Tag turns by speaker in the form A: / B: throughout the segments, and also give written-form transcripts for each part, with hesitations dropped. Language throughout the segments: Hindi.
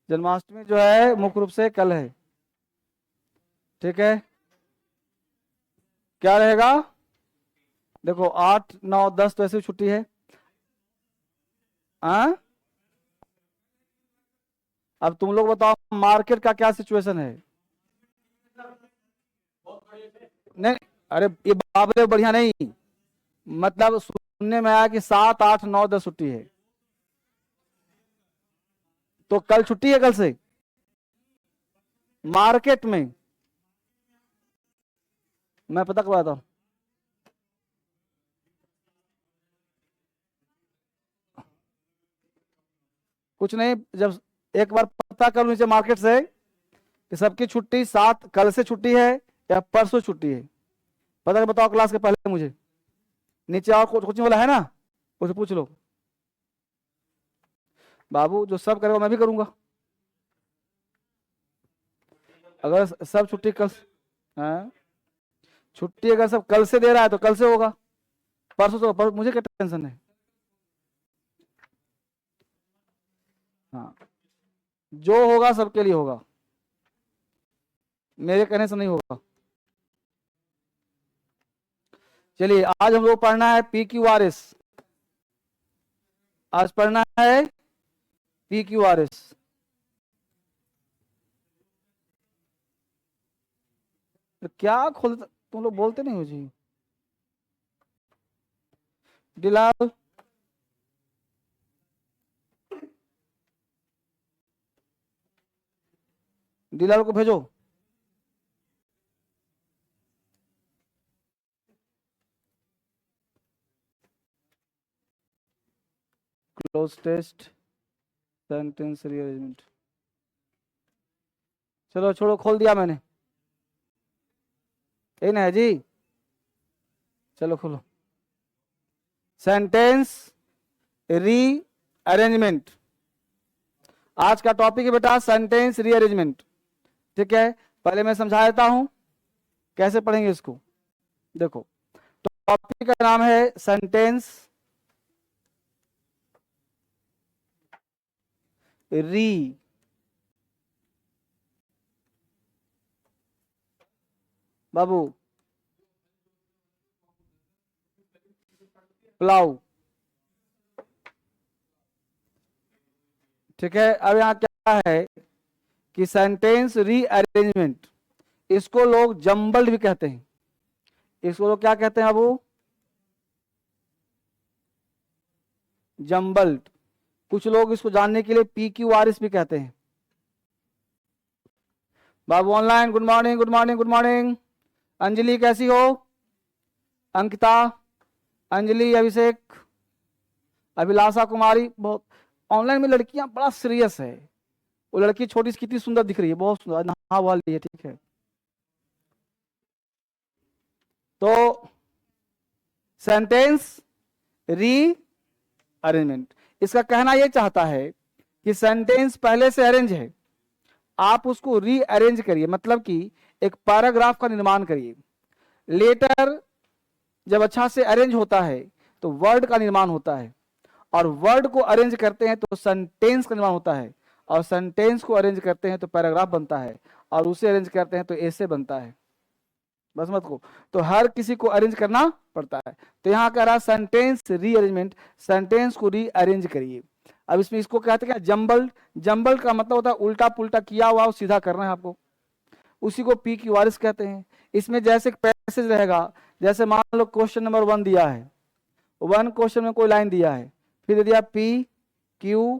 A: जन्माष्टमी जो है मुख्य रूप से कल है, ठीक है। क्या रहेगा? देखो 8 9 10 तो ऐसे ही छुट्टी है। हाँ, अब तुम लोग बताओ मार्केट का क्या सिचुएशन है। नहीं, अरे ये बाबरे बढ़िया नहीं, मतलब सुनने में आया कि 7 8 9 10 छुट्टी है, तो कल छुट्टी है, कल से मार्केट में। मैं पता करवाता हूँ। कुछ नहीं, जब एक बार पता कर नीचे मार्केट से कि सबकी छुट्टी 7 कल से छुट्टी है या परसों छुट्टी है, पता कर बताओ क्लास के पहले मुझे। नीचे और कोचिंग वाला है ना, उसे पूछ लो। बाबू जो सब करेगा मैं भी करूंगा। अगर सब छुट्टी कल, हाँ, छुट्टी अगर सब कल से दे रहा है तो कल से होगा, परसों से मुझे क्या टेंशन है। हाँ, जो होगा सबके लिए होगा, मेरे कहने से नहीं होगा। चलिए आज हम लोग पढ़ना है PQRS। आज पढ़ना है PQRS। तो क्या खोल, तुम लोग बोलते नहीं हो जी। डिलाल, डिलाल को भेजो। Cloze test, sentence rearrangement. चलो छोड़ो, खोल दिया मैंने, यही ना है जी। चलो खोलो। सेंटेंस रीअरेंजमेंट, आज का टॉपिक है बेटा सेंटेंस रीअरेंजमेंट, ठीक है। पहले मैं समझा देता हूं कैसे पढ़ेंगे इसको। देखो, टॉपिक का नाम है सेंटेंस री, बाबू प्लाउ, ठीक है। अब यहाँ क्या है कि सेंटेंस रीअरेंजमेंट, इसको लोग जम्बल्ड भी कहते हैं। इसको लोग क्या कहते हैं बाबू? जम्बल्ड। कुछ लोग इसको जानने के लिए PQRS भी कहते हैं। बाबू online, good morning good morning good morning. Anjali कैसी हो? अंकिता, अंजलि, अभिषेक, अभिलाषा कुमारी, बहुत ऑनलाइन में लड़कियां बड़ा सीरियस है। वो लड़की छोटी सी कितनी सुंदर दिख रही है, बहुत सुंदर, नहा वाली है, ठीक है। तो सेंटेंस री अरेंजमेंट, इसका कहना यह चाहता है कि सेंटेंस पहले से अरेंज है, आप उसको रीअरेंज करिए, मतलब कि एक पैराग्राफ का निर्माण करिए। लेटर जब अच्छा से अरेंज होता है तो वर्ड का निर्माण होता है, और वर्ड को अरेंज करते हैं तो सेंटेंस का निर्माण होता है, और सेंटेंस को अरेंज करते हैं तो पैराग्राफ बनता है, और उसे अरेंज करते हैं तो ऐसे बनता है। बस मत को, तो हर किसी को अरेंज करना पड़ता है। तो यहाँ कह रहा सेंटेंस रीअरेंजमेंट, सेंटेंस को रीअरेंज करिए। अब इसमें इसको कहते हैं जंबल। जंबल का मतलब होता है उल्टा पुल्टा किया हुआ, सीधा करना है आपको, उसी को PQRS कहते हैं। इसमें जैसे पैसेज रहेगा, जैसे मान लो क्वेश्चन नंबर 1 दिया है, 1 क्वेश्चन में कोई लाइन दिया है, फिर दे दिया PQRS,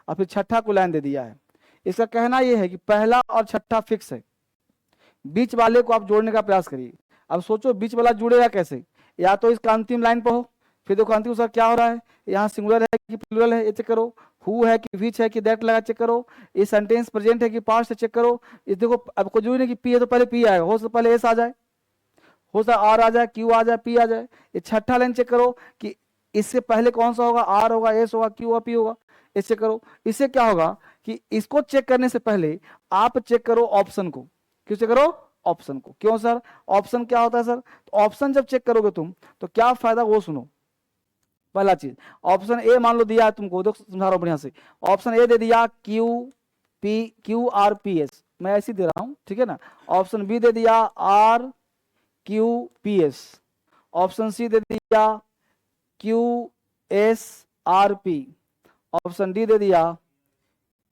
A: और फिर छठा को लाइन दे दिया है। इसका कहना यह है कि पहला और छठा फिक्स है, बीच वाले को आप जोड़ने का प्रयास करिए। अब सोचो बीच वाला जुड़ेगा कैसे? या तो इसका अंतिम लाइन पढ़ो, फिर देखो अंतिम सर क्या हो रहा है, यहाँ सिंगुलर है कि प्लूरल है ये चेक करो, हु है कि विच है कि दैट लगा चेक करो, ये सेंटेंस प्रेजेंट है कि पास्ट है चेक करो। ये देखो अब कोई जरूरी नहीं कि पी है तो पहले पी आएगा, हो सकता पहले एस आ जाए, हो सकता आर आ जाए, क्यू आ जाए, पी आ जाए। ये छठा लाइन चेक करो कि इससे पहले कौन सा होगा, आर होगा, एस होगा, क्यू होगा, पी होगा, इस चेक करो। इससे क्या होगा कि इसको चेक करने से पहले आप चेक करो ऑप्शन को। क्यों चेक करो? ऑप्शन को। क्यों सर? ऑप्शन क्या होता है सर? तो ऑप्शन जब चेक करोगे तुम तो क्या फायदा वो सुनो। पहला चीज। ऑप्शन ए मान लो दिया है तुमको, देखो समझा रहा हूं बढ़िया से। ऑप्शन ए दे दिया QRPS, मैं ऐसे दे रहा हूं, ठीक है ना। ऑप्शन बी दे दिया RQPS, ऑप्शन सी दे दिया QSRP, ऑप्शन डी दे दिया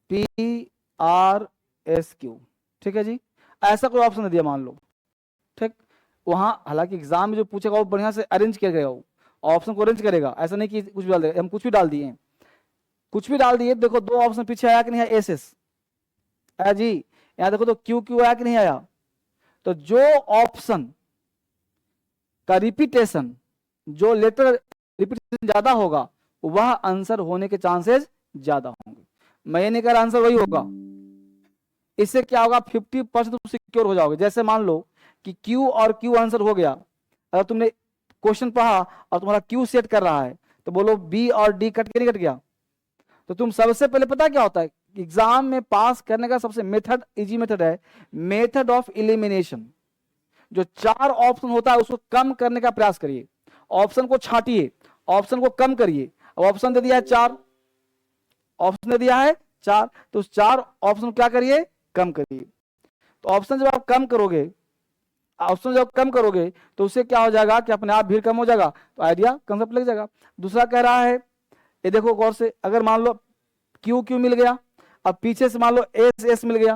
A: PRSQ। ठीक है जी, ऐसा कोई ऑप्शन दे दिया मान लो, ठीक। वहां हालांकि एग्जाम में जो पूछेगा वो बढ़िया से अरेंज किया गया, वो ऑप्शन को अरेंज करेगा, ऐसा नहीं कि कुछ भी डाल दे। हम कुछ भी डाल दिए, कुछ भी डाल दिए। देखो दो ऑप्शन पीछे आया कि नहीं आया, SS आया जी। यहां देखो तो QQ आया कि नहीं आया। तो जो ऑप्शन का रिपीटेशन, जो लेटर रिपीटेशन ज्यादा होगा, वह आंसर होने के चांसेस ज्यादा होंगे। मैं ये नहीं कह रहा आंसर वही होगा। इससे क्या होगा, 50% तुम सिक्योर हो जाओगे। जैसे मान लो कि Q और Q आंसर हो गया, अगर तुमने क्वेश्चन पढ़ा और तुम्हारा Q सेट कर रहा है, तो बोलो B और D कट के नहीं कट गया। तो तुम सबसे पहले पता क्या होता है, एग्जाम में पास करने का सबसे मेथड, इजी मेथड है मेथड ऑफ इलिमिनेशन। जो चार ऑप्शन होता है उसको कम करने का प्रयास करिए, ऑप्शन को छांटिए, ऑप्शन को कम करिए। अब ऑप्शन दे दिया है चार, ऑप्शन दे दिया है चार, तो उस चार ऑप्शन क्या करिए, कम करिए। तो ऑप्शन जब आप कम करोगे, ऑप्शन जब कम करोगे तो उससे क्या हो जाएगा कि अपने आप भीड़ कम हो जाएगा, तो आइडिया कंसेप्ट लग जाएगा। दूसरा कह रहा है, ये देखो गौर से, अगर मान लो QQ मिल गया, अब पीछे से मान लो SS मिल गया,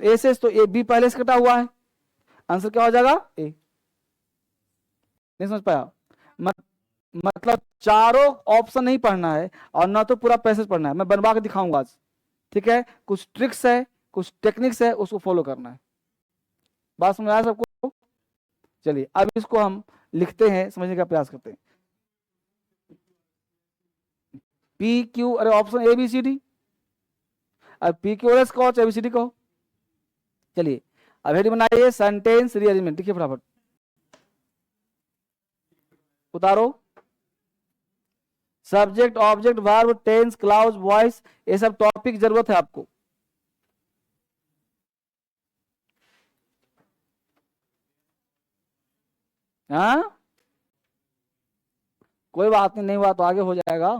A: तो SS तो B पहले से कटा हुआ है, आंसर क्या हो जाएगा A। नहीं समझ पाया? मतलब चारों ऑप्शन नहीं पढ़ना है और ना तो पूरा पैसेज पढ़ना है, मैं बनवा के दिखाऊंगा आज, ठीक है। कुछ ट्रिक्स है, कुछ टेक्निक्स है, उसको फॉलो करना है। बात समझ आया सबको? चलिए अब इसको हम लिखते हैं, समझने का प्रयास करते हैं। PQ, अरे ऑप्शन ABCD, अब PQRS कहो चाहे ABCD कहो। चलिए अब हेडिंग बनाइए, सेंटेंस रीअरेंजमेंट। देखिए फटाफट उतारो, subject, object, verb, tense, clause, voice, ये सब टॉपिक जरूरत है आपको। हाँ कोई बात नहीं, नहीं हुआ तो आगे हो जाएगा।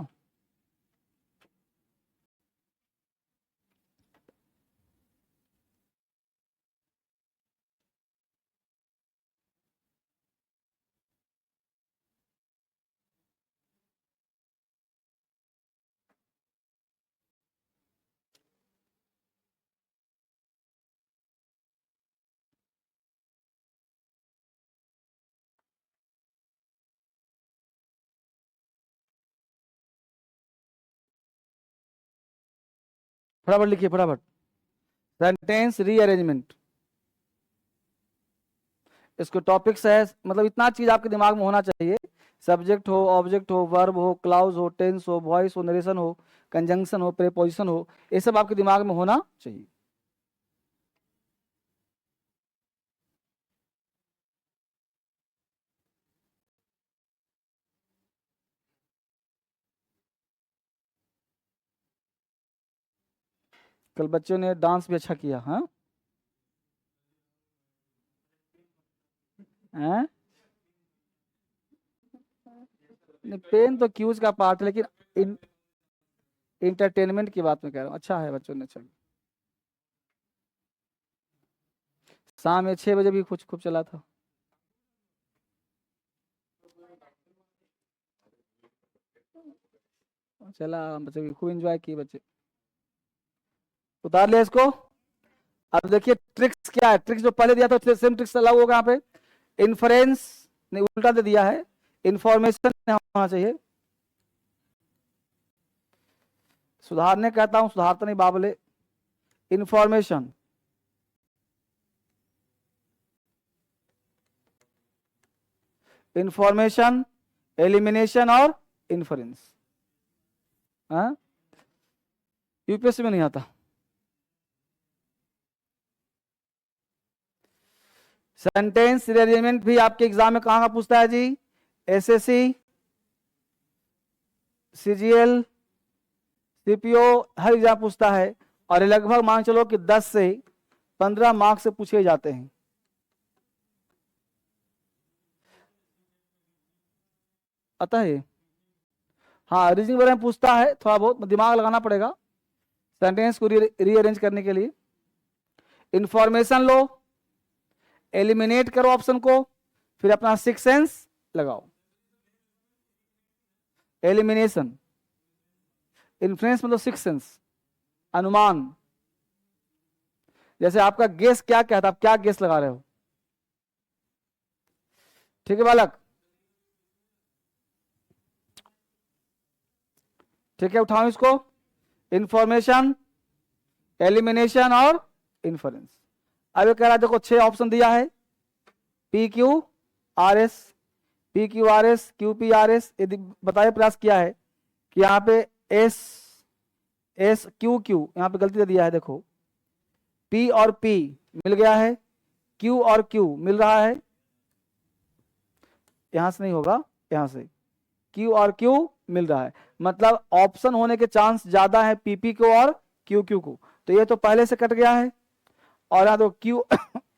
A: फटाफट लिखिए फटाफट, सेंटेंस रीअरेंजमेंट, इसको टॉपिक्स है, मतलब इतना चीज आपके दिमाग में होना चाहिए। सब्जेक्ट हो, ऑब्जेक्ट हो, वर्ब हो, क्लाउज हो, टेंस हो, वॉइस हो, नरेशन हो, कंजंक्शन हो, प्रीपोजिशन हो, ये सब आपके दिमाग में होना चाहिए। कल बच्चों ने डांस भी अच्छा किया। हाँ हैं? नहीं, पेन तो क्यूज का पार्ट है, लेकिन इंटरटेनमेंट की बात में कह रहा हूँ। अच्छा है बच्चों ने, अच्छा। शाम में 6 बजे भी कुछ खूब चला था। चला, बच्चे भी खूब एंजॉय किए बच्चे। उतार लिया इसको। अब देखिए ट्रिक्स क्या है, ट्रिक्स जो पहले दिया था सेम ट्रिक्स लागू होगा यहाँ पे। इन्फ्रेंस ने उल्टा दे दिया है, इंफॉर्मेशन होना चाहिए। सुधारने कहता हूं, सुधारता नहीं बाबले। इंफॉर्मेशन, इंफॉर्मेशन, एलिमिनेशन और इन्फ्रेंस। हाँ यूपीएससी में नहीं आता। सेंटेंस रीअरेंजमेंट भी आपके एग्जाम में कहां का पूछता है जी, एसएससी, सीजीएल, सीपीओ, हर एग्जाम पूछता है। और ये लगभग मान चलो कि 10 से 15 मार्क्स से पूछे जाते हैं। आता है हाँ, रीजनिंग बारे में पूछता है, थोड़ा बहुत दिमाग लगाना पड़ेगा सेंटेंस को रीअरेंज करने के लिए। इंफॉर्मेशन लो, एलिमिनेट करो ऑप्शन को, फिर अपना सिक्स सेंस लगाओ। एलिमिनेशन, इन्फ्लुएंस मतलब सिक्स सेंस, अनुमान। जैसे आपका गेस क्या कहता है, आप क्या गेस लगा रहे हो? ठीक है बालक, ठीक है, उठाओ इसको। इंफॉर्मेशन, एलिमिनेशन और इन्फरेंस। अब ये कह रहा है, देखो 6 ऑप्शन दिया है, P Q R S, P Q R S, Q P R S. यदि बताए प्रयास किया है कि यहाँ पे एस एस क्यू क्यू, यहाँ पे गलती से दिया है, देखो पी और पी मिल गया है, क्यू और क्यू मिल रहा है, यहां से नहीं होगा, यहां से क्यू और क्यू मिल रहा है, मतलब ऑप्शन होने के चांस ज्यादा है पीपी को और क्यू क्यू को। तो ये तो पहले से कट गया है, और यहाँ तो क्यू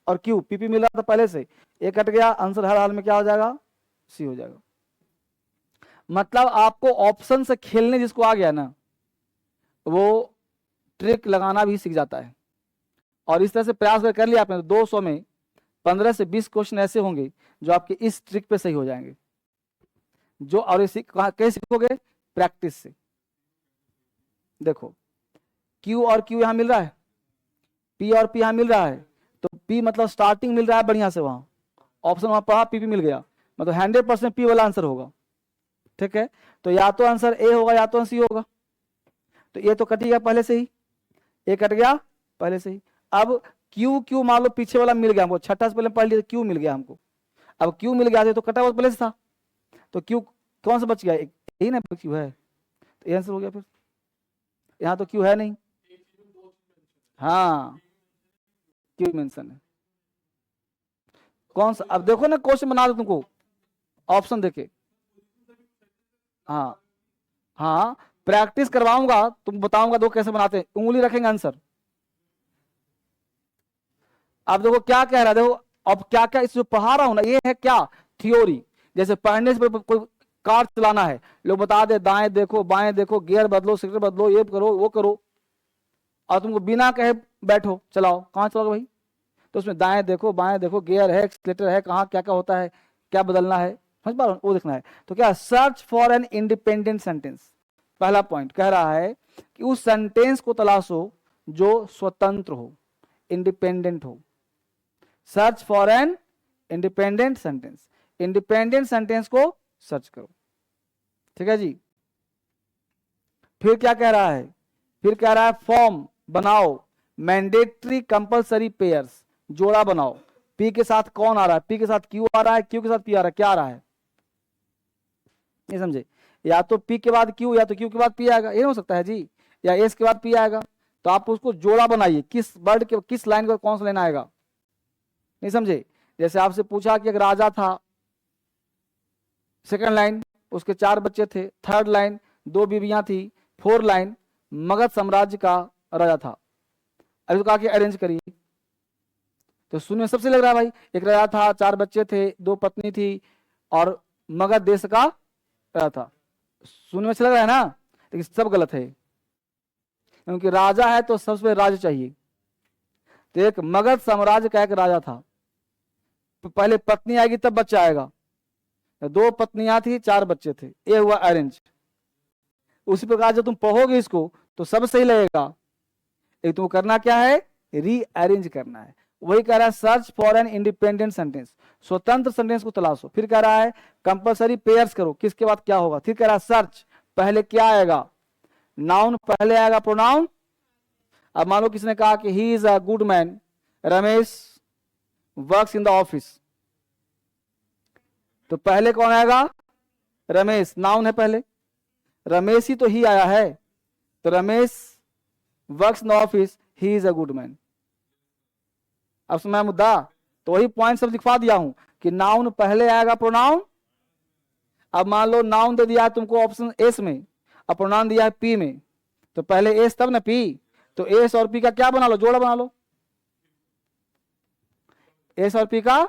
A: और क्यू, पीपी मिल रहा था पहले से, ये कट गया, आंसर हर हाल में क्या हो जाएगा? सी हो जाएगा। मतलब आपको ऑप्शन से खेलने जिसको आ गया ना, वो ट्रिक लगाना भी सीख जाता है। और इस तरह से प्रयास कर लिया आपने तो 200 में 15 से 20 क्वेश्चन ऐसे होंगे जो आपके इस ट्रिक पे सही हो जाएंगे। जो और कैसे सीखोगे? प्रैक्टिस से। देखो Q और Q यहां मिल रहा है, P और P यहां मिल रहा है, तो P मतलब स्टार्टिंग मिल रहा है बढ़िया से, वहां ऑप्शन वहां पढ़ा, PP मिल गया, मतलब 100% P वाला आंसर होगा। ठीक है, तो या तो आंसर A होगा या तो C होगा। तो ये तो कट गया पहले से ही, ये कट गया पहले से ही। अब Q मान लो पीछे वाला मिल गया हमको, छठा से पहले पढ़ लिया, Q मिल गया हमको। अब Q मिल गया तो कटा हुआ पहले से था, तो Q कौन सा बच गया? यही ना Q है, तो ये आंसर हो गया। फिर यहाँ तो Q है नहीं, हाँ Q मेंशन है। कौन सा? अब देखो ना, क्वेश्चन बना दो तुमको ऑप्शन देके। हाँ हाँ, प्रैक्टिस करवाऊंगा, तुम बताऊंगा दो कैसे बनाते हैं, उंगली रखेंगे आंसर। अब देखो क्या कह रहा है, देखो अब क्या क्या इस जो पढ़ा रहा हूं ना, ये है क्या? थ्योरी। जैसे पढ़ने से कोई कार चलाना है, लोग बता दे दाएं देखो बाएं देखो, गियर बदलो, सिगरेट बदलो, ये करो वो करो, और तुमको बिना कहे बैठो चलाओ, कहाँ चलाओगे भाई? तो उसमें दाएं देखो बाएं देखो, गियर है, एक्सीलरेटर है, कहाँ क्या क्या होता है, क्या बदलना है, समझ पा रहे हो? वो देखना है। तो क्या, search for an independent sentence. पहला पॉइंट कह रहा है कि उस सेंटेंस को तलाशो जो स्वतंत्र हो, इंडिपेंडेंट हो। Search for an independent sentence, independent sentence को सर्च करो। ठीक है जी। फिर क्या कह रहा है? फिर कह रहा है फॉर्म बनाओ मैंडेटरी कंपलसरी पेयर्स, जोड़ा बनाओ। पी के साथ कौन आ रहा है? पी के साथ क्यू आ रहा है, क्यू के साथ पी आ रहा है, क्या आ रहा है? नहीं समझे? या तो पी के बाद क्यू, या तो क्यू के बाद पी आएगा, ये हो सकता है जी, या एस के बाद पी आएगा। तो आप उसको जोड़ा बनाइए, किस वर्ड के किस लाइन का कौन सा लाइन आएगा, नहीं समझे? जैसे आपसे पूछा कि एक राजा था, सेकंड लाइन उसके 4 बच्चे थे, थर्ड लाइन 2 बीवियां थी, 4 लाइन मगध साम्राज्य का राजा था। अभी तो कहा कि अरेंज करिए, तो सुनने में सबसे लग रहा है भाई, एक राजा था, 4 बच्चे थे, 2 पत्नी थी, और मगध देश का राजा था। सुनने में अच्छा लग रहा है ना, लेकिन सब गलत है, क्योंकि राजा है तो सबसे राज्य चाहिए। तो एक मगध साम्राज्य का एक राजा था, पहले पत्नी आएगी तब बच्चा आएगा। 2 पत्नियां थी, 4 बच्चे थे, ये हुआ अरेंज। उसी प्रकार जब तुम पढ़ोगे इसको तो सब सही लगेगा, लेकिन तुमको करना क्या है? रीअरेंज करना है। वही कह रहा है search for an independent sentence, स्वतंत्र सेंटेंस को तलाशो। फिर कह रहा है कंपलसरी पेयर्स करो, किसके बाद क्या होगा। फिर कह रहा है सर्च, पहले क्या आएगा? नाउन पहले आएगा, प्रोनाउन। अब मान लो किसी ने कहा कि he is a good man, Ramesh works in the office, तो पहले कौन आएगा? रमेश, नाउन है पहले, रमेश ही तो ही आया है, तो Ramesh works in the office, he is a good man. अब समय मुद्दा, तो वही पॉइंट सब दिखवा दिया हूं कि नाउन पहले आएगा, प्रोनाउन। अब मान लो नाउन दे दिया है तुमको ऑप्शन एस में, और प्रोनाउन दिया है पी में, तो पहले एस तब ना पी, तो एस और पी का क्या बना लो? जोड़ा बना लो, एस और पी का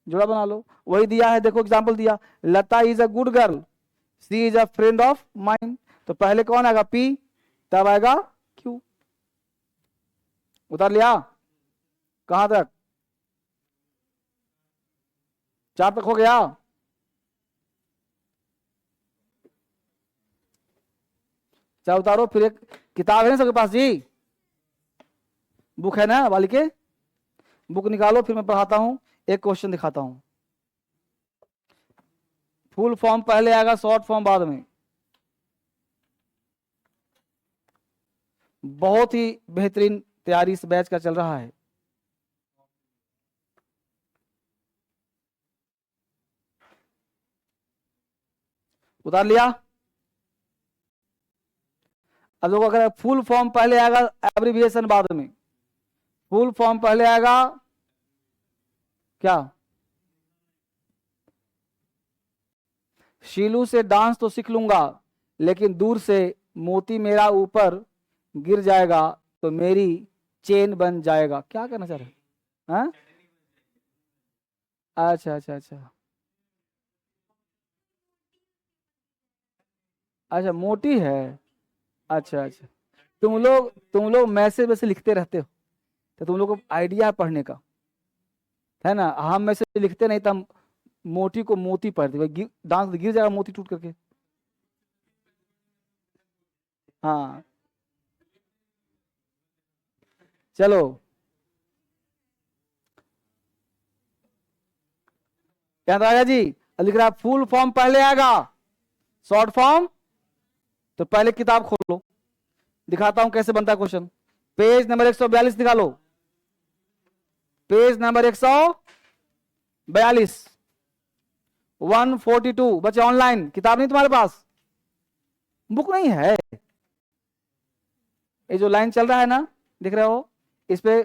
A: जोड़ा बना लो। वही दिया है, देखो एग्जांपल दिया, Lata is a good girl, she is a friend of mine, तो पहले कौन आएगा? पी, तब आएगा क्यू। उतार लिया? कहां तक? 4 तक हो गया? चाहे उतारो। फिर एक किताब है ना सबके पास जी, बुक है ना वाली के, बुक निकालो, फिर मैं पढ़ाता हूं, एक क्वेश्चन दिखाता हूं। फुल फॉर्म पहले आएगा, शॉर्ट फॉर्म बाद में। बहुत ही बेहतरीन तैयारी इस बैच का चल रहा है। उतार लिया? अब देखो, अगर फुल फॉर्म पहले आएगा, एब्रिविएशन बाद में। फुल फॉर्म पहले आएगा क्या? शीलू से डांस तो सीख लूंगा, लेकिन दूर से मोती मेरा ऊपर गिर जाएगा तो मेरी चेन बन जाएगा। क्या कहना चाह रहे हैं? हाँ? अच्छा अच्छा अच्छा अच्छा, मोटी है। अच्छा अच्छा, तुम लोग मैसेज में से लिखते रहते हो, तो तुम लोग को आइडिया है पढ़ने का, है ना? हम मैसेज लिखते नहीं तो हम मोटी को मोती पढ़ते, डांस गिर जाएगा मोती टूट करके। हाँ, चलो। क्या आएगा जी? लिख रहा है फुल फॉर्म पहले आएगा, शॉर्ट फॉर्म तो पहले किताब खोलो, दिखाता हूं कैसे बनता है क्वेश्चन। पेज नंबर 142 निकालो, पेज नंबर 142, 142। बच्चे ऑनलाइन किताब नहीं तुम्हारे पास? बुक नहीं है? ये जो लाइन चल रहा है ना, दिख रहे हो, इस पे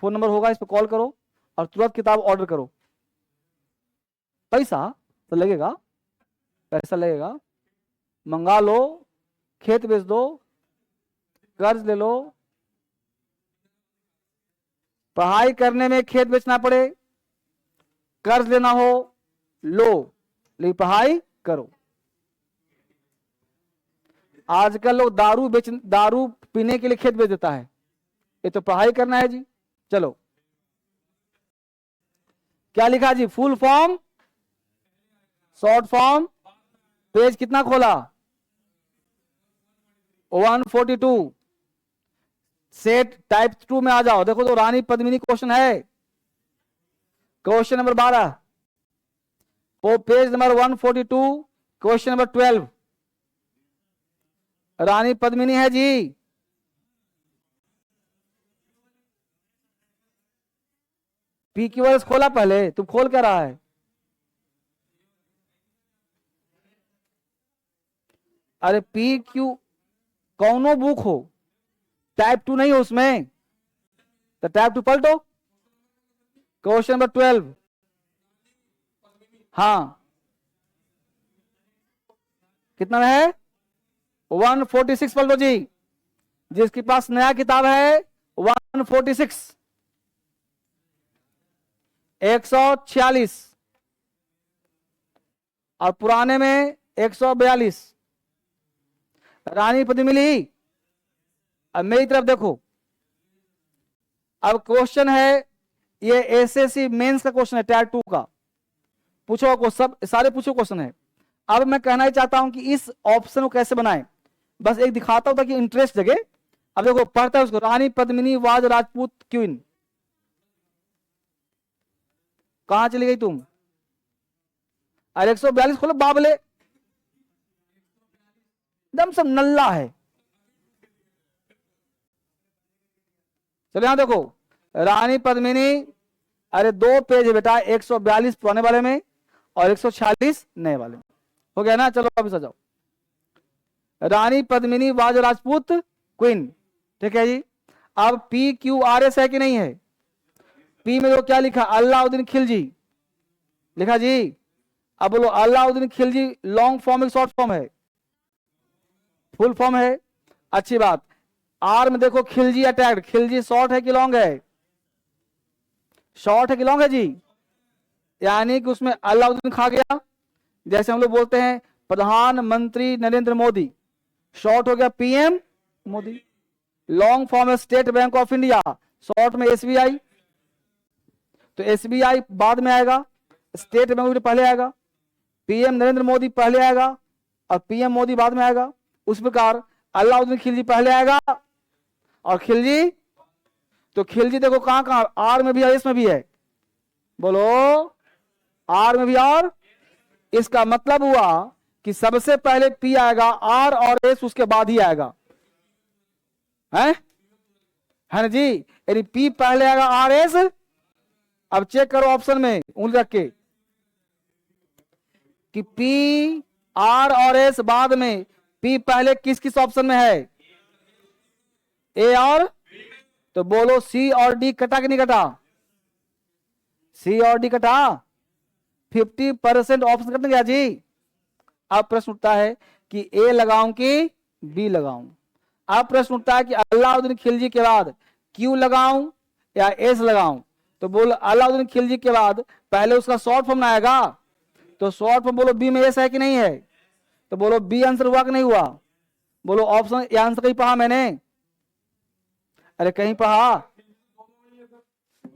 A: फोन नंबर होगा, इस पे कॉल करो और तुरंत किताब ऑर्डर करो। पैसा तो लगेगा, पैसा लगेगा, मंगा लो, खेत बेच दो, कर्ज ले लो। पढ़ाई करने में खेत बेचना पड़े, कर्ज लेना हो, लो, लेकिन पढ़ाई करो। आजकल लोग दारू पीने के लिए खेत बेच देता है, ये तो पढ़ाई करना है जी। चलो, क्या लिखा जी? Full form, short form, page कितना खोला? 142। सेट टाइप 2 में आ जाओ, देखो तो रानी पद्मिनी क्वेश्चन है, क्वेश्चन नंबर 12, वो पेज नंबर 142, क्वेश्चन नंबर 12, रानी पद्मिनी है जी। पी क्यू आर एस खोला पहले? तुम खोल क्या रहा है? अरे पी क्यू, कौनो बुक हो, टाइप 2 नहीं हो उसमें, तो टाइप 2 पलटो, क्वेश्चन नंबर 12। हाँ, कितना में है? 146 पलटो जी, जिसके पास नया किताब है 146, 146, और पुराने में 142। रानी पद्मिनी, अब मेरी तरफ देखो, अब क्वेश्चन है, ये एसएससी मेंस का क्वेश्चन है, टायर 2 का, पूछो को सब सारे पूछो क्वेश्चन है। अब मैं कहना ही चाहता हूं कि इस ऑप्शन को कैसे बनाएं, बस एक दिखाता हूं ताकि इंटरेस्ट जगे। अब देखो, पढ़ता है उसको, रानी पद्मिनी वाज राजपूत क्वीन। कहां चली गई तुम? अरे 142 खोलो बाबले, एकदम सब नल्ला है। चलो यहां देखो, रानी पद्मिनी, अरे 2 पेज है बेटा, 142 पुराने वाले में और 146 नए वाले में, हो गया ना? चलो अभी सजाओ, रानी पद्मिनी वाज राजपूत क्वीन, ठीक है जी। अब पी क्यू आर एस है कि नहीं है? पी में तो क्या लिखा? अलाउद्दीन खिलजी लिखा जी। अब बोलो, अलाउद्दीन खिलजी लॉन्ग फॉर्म है शॉर्ट फॉर्म है? फुल फॉर्म है, अच्छी बात। आर में देखो, खिलजी अटैक्ड, खिलजी शॉर्ट है कि लॉन्ग है? शॉर्ट है कि लॉन्ग है जी? यानी कि उसमें अलाउद्दीन खा गया, जैसे हम लोग बोलते हैं प्रधानमंत्री नरेंद्र मोदी, शॉर्ट हो गया पीएम मोदी। लॉन्ग फॉर्म है state bank of India, short में एसबीआई। तो एसबीआई बाद में आएगा, स्टेट बैंक ऑफ इंडिया पहले आएगा, पीएम नरेंद्र मोदी पहले आएगा और पीएम मोदी बाद में आएगा। उस प्रकार अलाउद्दीन खिलजी पहले आएगा और खिलजी, तो खिलजी देखो कहां कहां, आर में भी है, एस में भी है, बोलो आर में भी। और इसका मतलब हुआ कि सबसे पहले पी आएगा, आर और एस उसके बाद ही आएगा, है ना जी। यानी पी पहले आएगा, आर एस। अब चेक करो ऑप्शन में उंगली रख के कि पी आर और एस बाद में, पी पहले किस किस ऑप्शन में है, ए और, तो बोलो सी और डी कटा कि नहीं कटा, सी और डी कटा, 50% ऑप्शन कट गया जी। अब प्रश्न उठता है कि ए लगाऊं कि बी लगाऊं। अब प्रश्न उठता है कि अलाउद्दीन खिलजी के बाद क्यू लगाऊं या एस लगाऊं। तो बोलो अलाउद्दीन खिलजी के बाद पहले उसका शॉर्ट फॉर्म आएगा, तो शॉर्ट फॉर्म बोलो बी में एस है कि नहीं है, तो बोलो बी आंसर हुआ कि नहीं हुआ, बोलो ऑप्शन ये आंसर कहीं पढ़ा मैंने, अरे कहीं पढ़ा,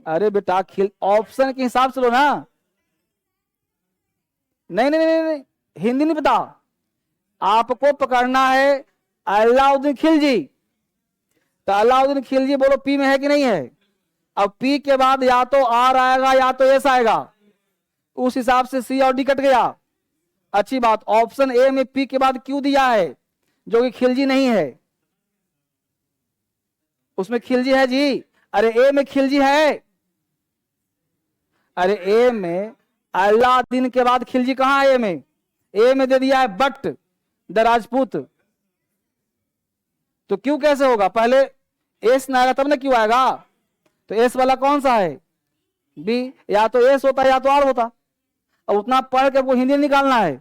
A: अरे बेटा ऑप्शन के हिसाब से लो ना। नहीं नहीं नहीं, नहीं, हिंदी नहीं पता, आपको पकड़ना है अलाउद्दीन खिलजी। तो अलाउद्दीन खिलजी बोलो पी में है कि नहीं है। अब पी के बाद या तो आर आएगा या तो एस आएगा, उस हिसाब से सी और डी कट गया। अच्छी बात, ऑप्शन ए में पी के बाद क्यू दिया है जो कि खिलजी नहीं है, उसमें खिलजी है जी। अरे ए में खिलजी है, अरे ए में अलाउद्दीन के बाद खिलजी कहां है, ए में दे दिया है बट द राजपूत। तो क्यों कैसे होगा, पहले एस ना आएगा तब ना क्यों आएगा। तो एस वाला कौन सा है, बी, या तो एस होता या तो आर होता। अब उतना पढ़ के आपको हिंदी निकालना है,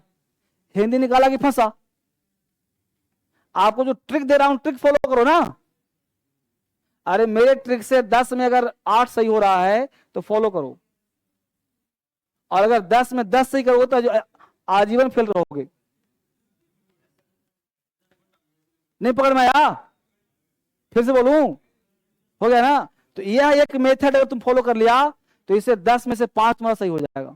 A: हिंदी निकाला कि फंसा। आपको जो ट्रिक दे रहा हूं ट्रिक फॉलो करो ना। अरे मेरे ट्रिक से 10 में अगर 8 सही हो रहा है तो फॉलो करो, और अगर 10 में 10 सही करोगे तो आजीवन फेल रहोगे। नहीं पकड़ में आया, फिर से बोलूं, हो गया ना। तो यह एक मेथड अगर तुम फॉलो कर लिया तो इससे 10 में से 5 तुम्हारा सही हो जाएगा।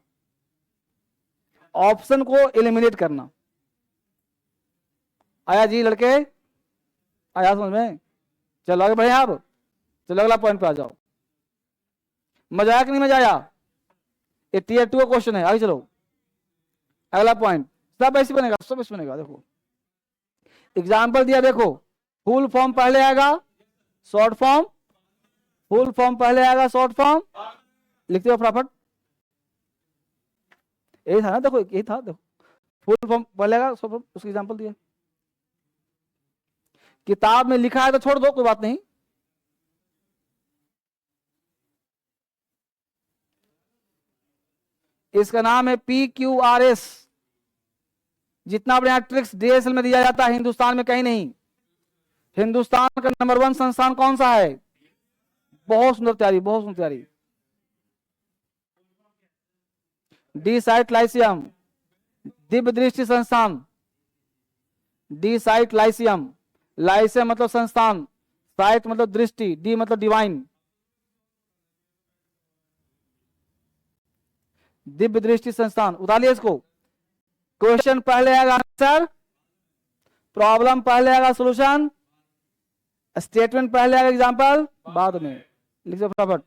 A: ऑप्शन को एलिमिनेट करना। आया जी लड़के, आया समझ में। चलो आगे बढ़े आप, चलो अगला पॉइंट पे आ जाओ। मजा आया कि नहीं मजा आया, ये टीयर 2 का क्वेश्चन है। आगे चलो अगला पॉइंट, सब ऐसे बनेगा, सब ऐसे बनेगा। देखो एग्जाम्पल दिया, देखो फुल फॉर्म पहले आएगा, शॉर्ट फॉर्म, फुल फॉर्म पहले आएगा, शॉर्ट फॉर्म, लिखते हो फटाफट। यही था ना, देखो यही था, देखो फुल फॉर्म पहले आएगा, शॉर्ट फॉर्म, उसकी एग्जाम्पल दिया। किताब में लिखा है तो छोड़ दो, कोई बात नहीं। इसका नाम है PQRS। जितना बढ़िया ट्रिक्स DSL में दिया जाता है हिंदुस्तान में कहीं नहीं। हिंदुस्तान का नंबर 1 संस्थान कौन सा है, बहुत सुंदर तैयारी, बहुत सुंदर तैयारी, डी साइट लाइसियम, दिव्य दृष्टि संस्थान, डी साइट लाइसियम, लाइसियम मतलब संस्थान, साइट मतलब दृष्टि, डी मतलब डिवाइन, दिव्य दृष्टि संस्थान। उतारिए इसको। क्वेश्चन पहले आएगा आंसर, प्रॉब्लम पहले आएगा सॉल्यूशन, स्टेटमेंट पहले आएगा एग्जांपल बाद में। लिख दो फटाफट,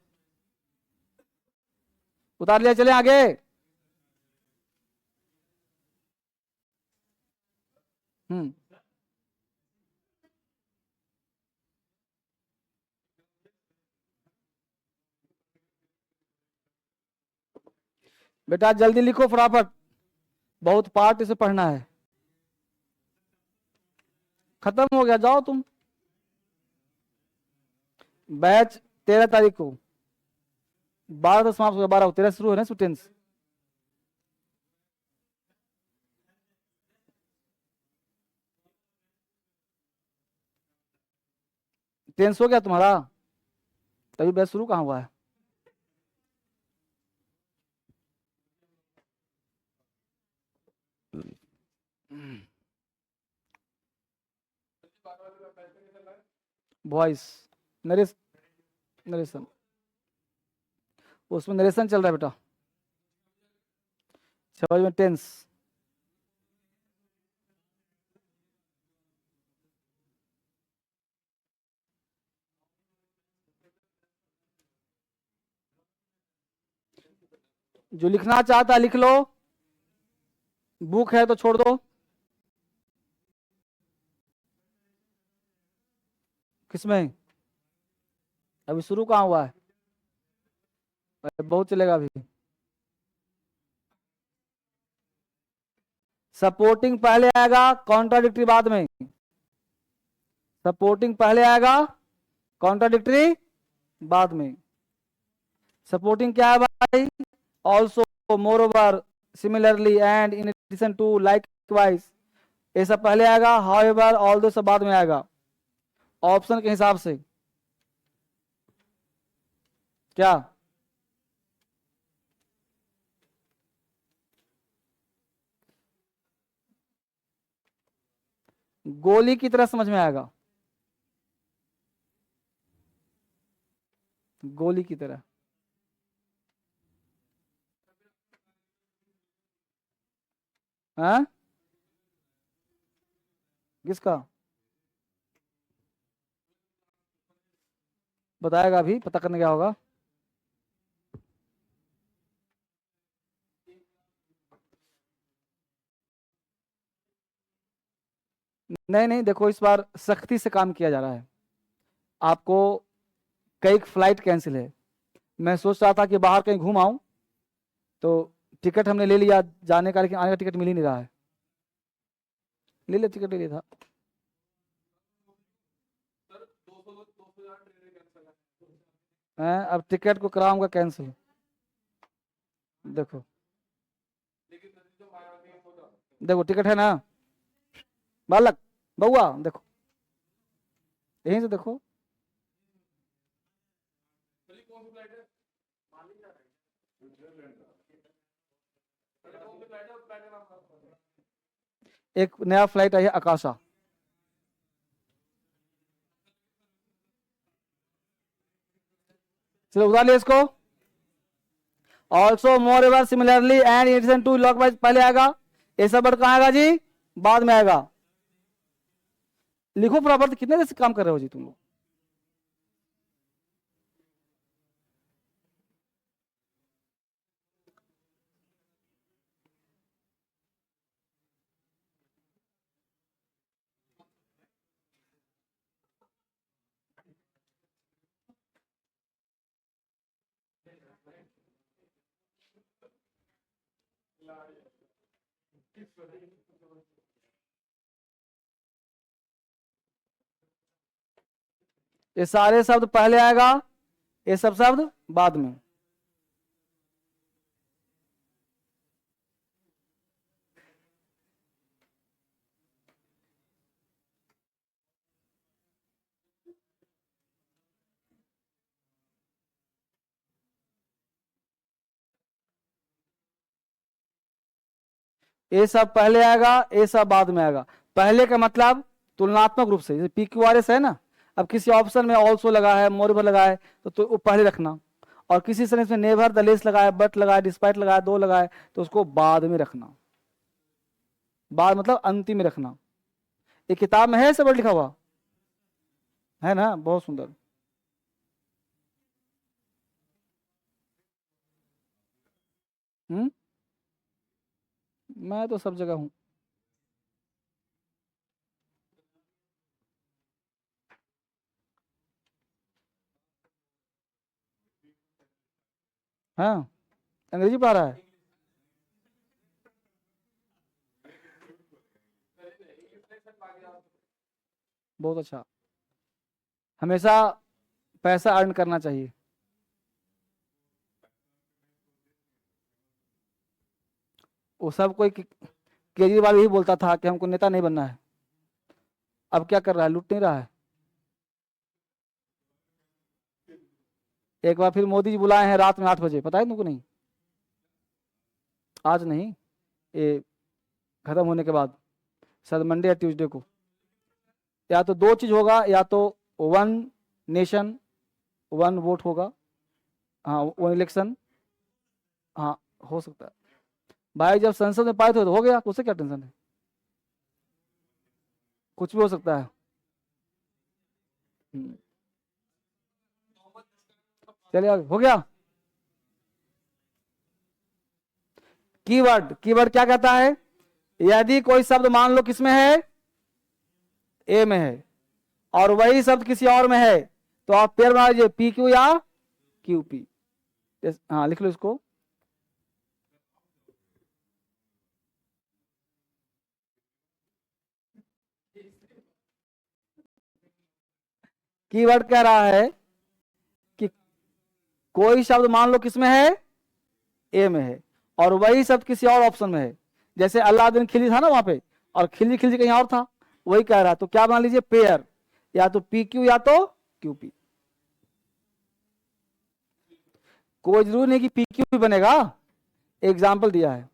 A: उतार लिया, चले आगे। बेटा जल्दी लिखो फटाफट, बहुत पार्ट इसे पढ़ना है। खत्म हो गया, जाओ तुम। बैच 13 तारीख को, 12 तो समाप्त हो गया, 12 को 13 शुरू है ना स्टूडेंट्स। टेंस हो गया तुम्हारा, तभी बैच शुरू कहाँ हुआ है। वॉइस नरेश नरेशन, उसमें नरेशन चल रहा है बेटा, समझ में टेंस। जो लिखना चाहता है लिख लो, बुक है तो छोड़ दो। किसमें अभी शुरू कहाँ हुआ है? अरे बहुत चलेगा अभी। सपोर्टिंग पहले आएगा, कॉन्ट्राडिक्टरी बाद में। सपोर्टिंग पहले आएगा, कॉन्ट्राडिक्टरी बाद में। सपोर्टिंग क्या है भाई? Also, moreover, similarly, and, in addition to, likewise, ये सब पहले आएगा। हाउएवर, ऑल दो सब बाद में आएगा, ऑप्शन के हिसाब से। क्या गोली की तरह समझ में आएगा? गोली की तरह। हाँ, किसका बताएगा? अभी पता करने क्या होगा। नहीं नहीं, देखो इस बार सख्ती से काम किया जा रहा है। आपको कई फ्लाइट कैंसिल है। मैं सोच रहा था कि बाहर कहीं घूम आऊं, तो टिकट हमने ले लिया जाने का, लेकिन आने का टिकट मिल ही नहीं रहा है। ले लिया, टिकट ले लिया था। अब टिकट को कराऊंगा कैंसिल। देखो देखो टिकट है ना बालक, बउआ, देखो यहीं से देखो। एक नया फ्लाइट आई है, आकाशा। चलो उतार लिया इसको। Also, moreover, similarly, and, in addition to, likewise पहले आएगा। ये सब वर्ड कहाँ आएगा जी? बाद में आएगा। लिखो फटाफट, कितने देर से काम कर रहे हो जी तुम लोग? ये सारे शब्द पहले आएगा, ये सब शब्द बाद में। ये सब पहले आएगा, ये सब बाद में आएगा। पहले का मतलब तुलनात्मक रूप से, जैसे PQRS है ना, अब किसी ऑप्शन में ऑल्सो लगा है, मोरओवर लगा है, तो वो पहले रखना। और किसी सेंटेंस में नेवर, द लेस लगा है, बट लगा है, डिस्पाइट लगा है, दो लगा है, तो उसको बाद में रखना। बाद मतलब अंतिम में रखना। ये किताब में है सब लिखा हुआ है ना, बहुत सुंदर। हम्म, मैं तो सब जगह हूँ। हाँ, अंग्रेजी पढ़ा रहा है। बहुत अच्छा। हमेशा पैसा अर्न करना चाहिए। वो सब कोई केजरीवाल यही बोलता था कि हमको नेता नहीं बनना है। अब क्या कर रहा है? लूट नहीं रहा है। एक बार फिर मोदी जी बुलाए हैं रात में 8 बजे, पता है तुमको? नहीं, आज नहीं, ये खत्म होने के बाद। शायद मंडे या ट्यूसडे को। या तो दो चीज होगा, या तो वन नेशन वन वोट होगा, हाँ वन इलेक्शन, हाँ हो सकता है भाई। जब संसद में पारित हो गया, तो उससे क्या टेंशन है, कुछ भी हो सकता है। चलिए आगे, हो गया। कीवर्ड, कीवर्ड क्या कहता है, यदि कोई शब्द मान लो किसमें है, ए में है, और वही शब्द किसी और में है, तो आप पेयर बना लीजिए, पी क्यू या क्यू पी। हाँ लिख लो इसको। कीवर्ड कह रहा है कि कोई शब्द मान लो किसमें है, ए में है, और वही शब्द किसी और ऑप्शन में है। जैसे अल्लादीन खिलजी था ना वहां पे, और खिलजी खिलजी कहीं और था, वही कह रहा है। तो क्या बना लीजिए, पेयर, या तो पी क्यू या तो क्यू पी। कोई जरूरी नहीं कि पी क्यू भी बनेगा, एग्जाम्पल दिया है।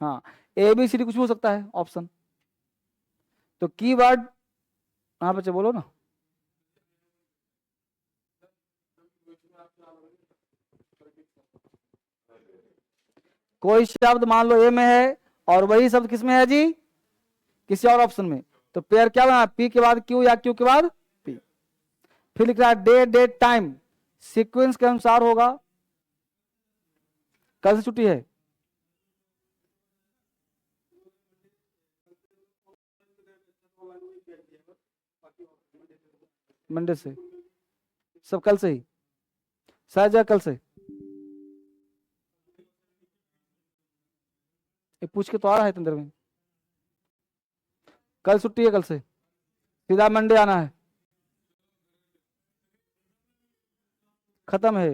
A: हाँ ए बी सी डी कुछ भी हो सकता है ऑप्शन। तो कीवर्ड, हाँ बच्चे बोलो ना। कोई शब्द मान लो ए में है, और वही शब्द किसमें है जी, किसी और ऑप्शन में, तो पेयर क्या बना, पी के बाद क्यू या क्यू के बाद पी। फिर लिख रहा है डे डेट टाइम, सीक्वेंस के अनुसार होगा। कल से छुट्टी है, मंडे से, सब कल से ही, शायद कल से। ये पूछ के तो आ रहा है तंत्र में, कल छुट्टी है, कल से सीधा मंडे आना है, खत्म है।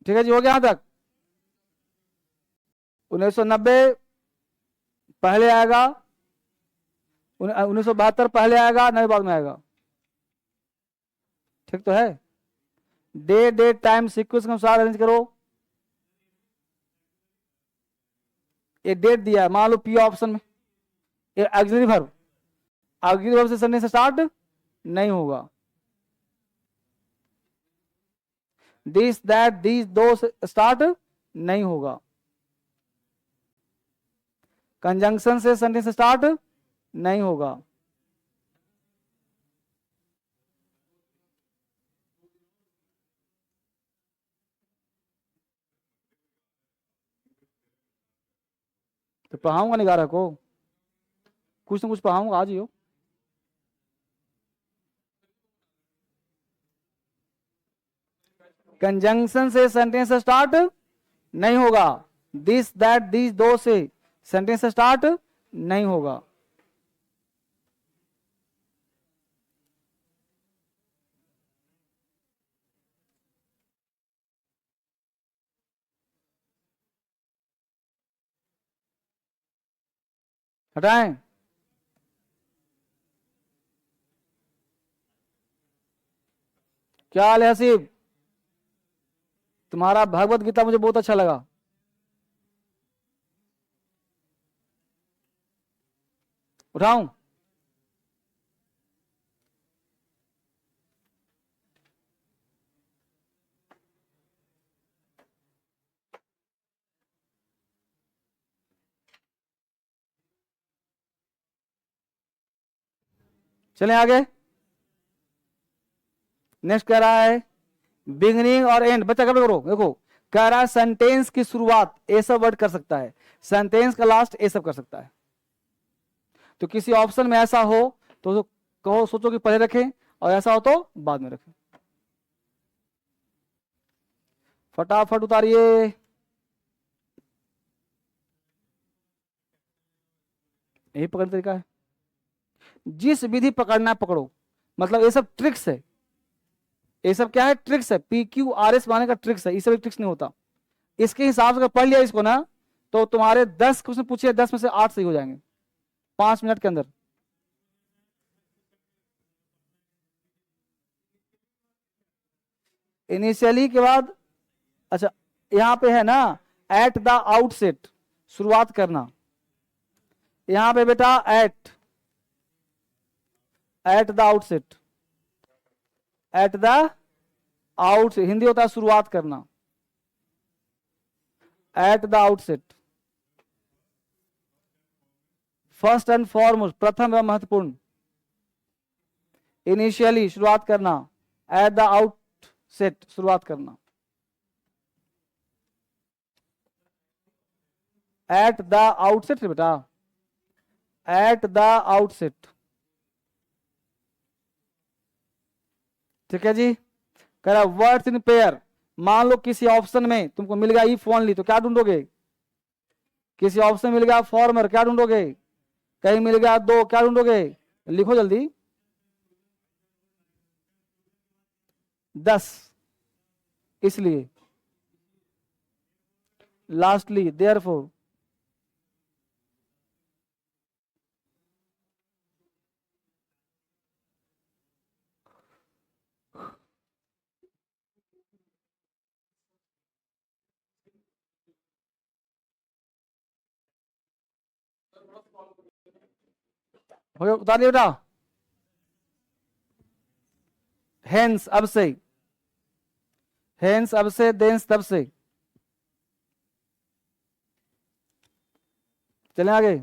A: ठीक है जी, हो गया यहां तक। 1990 पहले आएगा, 1972 पहले आएगा, नए बाद में आएगा। ठीक तो है। डे डेट टाइम सीक्वेंस के अनुसार अरेंज करो। ये डेट दिया है, मान लो पी ऑप्शन में, ये ऑक्सिलरी वर्ब, ऑक्सिलरी वर्ब से सेंटेंस स्टार्ट नहीं होगा। दिस दैट दीज दो स्टार्ट नहीं होगा। कंजंक्शन से सेंटेंस स्टार्ट नहीं होगा। तो पढ़ाऊंगा निगारा को, कुछ ना कुछ पढ़ाऊंगा, आज ही हो। कंजंक्शन से सेंटेंस स्टार्ट नहीं होगा, दिस दैट दीज दो से सेंटेंस स्टार्ट नहीं होगा। हटाएं। क्या हाल है हसीब, तुम्हारा भगवत गीता मुझे बहुत अच्छा लगा। उठाऊं, चलें आगे। नेक्स्ट कह रहा है बिगनिंग और एंड। बच्चा कब करो, देखो कह रहा है सेंटेंस की शुरुआत ए सब वर्ड कर सकता है, सेंटेंस का लास्ट ए सब कर सकता है। तो किसी ऑप्शन में ऐसा हो तो कहो, सोचो कि पहले रखें, और ऐसा हो तो बाद में रखें। फटाफट उतारिए। यही पकड़ने तरीका है, जिस विधि पकड़ना पकड़ो। मतलब ये सब ट्रिक्स है, ये सब क्या है, ट्रिक्स है। पी क्यू आर एस माने का ट्रिक्स है, ये सब ट्रिक्स नहीं होता। इसके हिसाब से अगर पढ़ लिया इसको ना, तो तुम्हारे 10 क्वेश्चन पूछिए, 10 में से 8 सही हो जाएंगे 5 मिनट के अंदर। इनिशियली के बाद, अच्छा यहाँ पे है ना, एट द आउटसेट, शुरुआत करना। यहां पे बेटा at the outset, at the outset Hindi होता है शुरुआत करना। At the outset, first and foremost, प्रथम एवं महत्वपूर्ण। इनिशियली, शुरुआत करना। एट द आउटसेट, शुरुआत करना। एट द आउटसेट बेटा, एट द आउटसेट, ठीक है जी। कह रहा वर्ड्स इन पेयर, मान लो किसी ऑप्शन में तुमको मिल गया इफ ओनली, तो क्या ढूंढोगे? किसी ऑप्शन मिल गया फॉर्मर, क्या ढूंढोगे? कहीं मिल गया दो, क्या ढूंढोगे? लिखो जल्दी। 10, इसलिए लास्टली देयरफॉर। हो गया, उतार दिया बेटा। हेंस, अब से। हेंस, अब से। देंस, तब से। चलें आगे।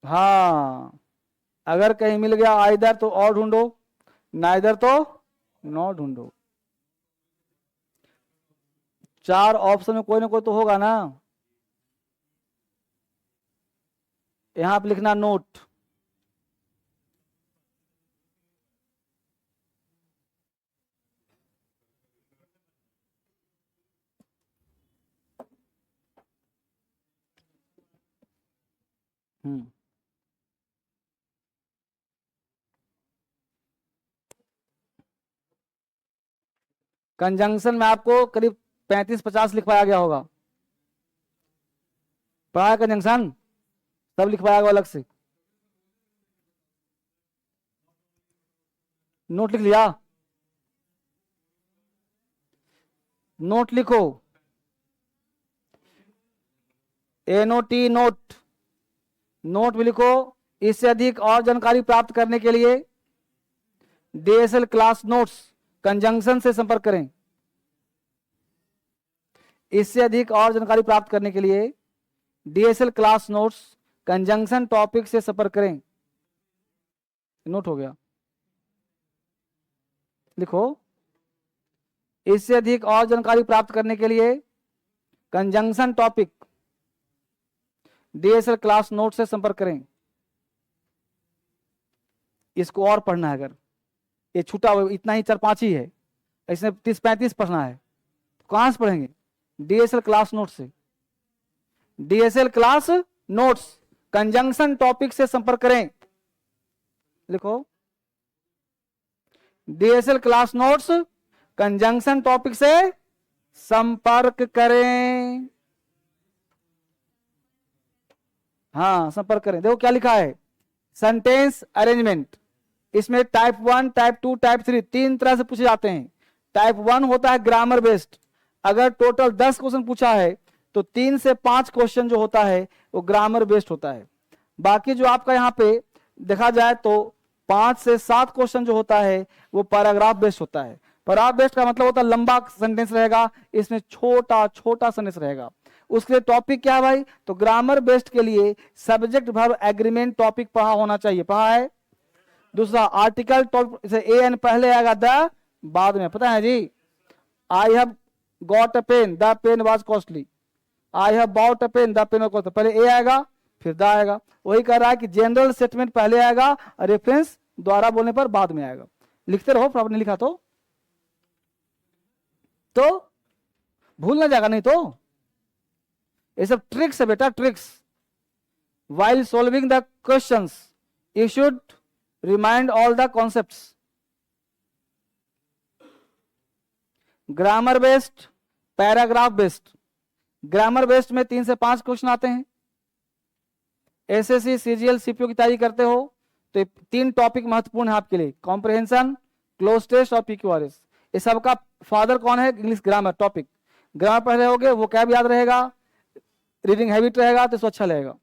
A: हाँ, अगर कहीं मिल गया आइदर तो और ढूंढो, नाइदर तो नो ढूंढो। 4 ऑप्शन में कोई ना कोई तो होगा ना। यहां पे लिखना नोट। कंजंक्शन में आपको करीब 35-50 लिखवाया गया होगा। पढ़ा कंजंक्शन सब लिखवाया गया अलग से। नोट लिख लिया? नोट लिखो, एनओटी नोट, नोट भी लिखो। इससे अधिक और जानकारी प्राप्त करने के लिए डीएसएल क्लास नोट्स कंजंक्शन से संपर्क करें। इससे अधिक और जानकारी प्राप्त करने के लिए DSL class notes conjunction topic से संपर्क करें। नोट हो गया, लिखो। इससे अधिक और जानकारी प्राप्त करने के लिए conjunction topic DSL class note से संपर्क करें। इसको और पढ़ना है, अगर ये छूटा इतना ही 4-5 ही है, इसमें 30-35 पढ़ना है, तो कहां से पढ़ेंगे? डीएसएल क्लास नोट से। DSL class notes conjunction topic से संपर्क करें, लिखो। DSL class notes conjunction topic से संपर्क करें। हाँ, संपर्क करें। देखो क्या लिखा है, सेंटेंस अरेंजमेंट। इसमें टाइप 1, टाइप 2, टाइप 3 तीन तरह से पूछे जाते हैं। टाइप 1 होता है ग्रामर बेस्ड। अगर टोटल 10 क्वेश्चन पूछा है तो 3 से 5 क्वेश्चन जो होता है वो ग्रामर बेस्ड होता है। बाकी जो आपका यहाँ पे देखा जाए तो 5 से 7 क्वेश्चन जो होता है वो पैराग्राफ बेस्ड होता है। पैराग्राफ बेस्ड का मतलब होता है लंबा सेंटेंस रहेगा, इसमें छोटा छोटा सेंटेंस रहेगा। उसके लिए टॉपिक क्या है भाई? तो ग्रामर बेस्ड के लिए सब्जेक्ट वर्ब एग्रीमेंट टॉपिक पढ़ा होना चाहिए। पढ़ा है? दूसरा आर्टिकल टॉपिक, ए एन पहले आएगा, द बाद में। पता है जी? I have got a pen, the pen was costly. I have bought a pen, the pen was costly. पहले ए आएगा फिर द आएगा। वही कह रहा है कि जनरल स्टेटमेंट पहले आएगा, रेफरेंस द्वारा बोलने पर बाद में आएगा। लिखते रहो, प्रॉपर नहीं लिखा तो भूल ना जाएगा, नहीं तो। ये सब ट्रिक्स है बेटा, tricks. while solving the questions you should remind all the concepts. Grammar based, paragraph based. Grammar based में 3 से 5 क्वेश्चन आते हैं। एसएससी सीजीएल सीपीओ की तैयारी करते हो तो 3 टॉपिक महत्वपूर्ण है आपके लिए, कॉम्प्रिहेंशन, क्लोज टेस्ट और पीक्यूआरएस। इस सबका फादर कौन है? English grammar topic. ग्रामर पढ़े होगे, वो क्या भी याद रहेगा, रीडिंग हैबिट रहेगा तो इसको अच्छा लगेगा।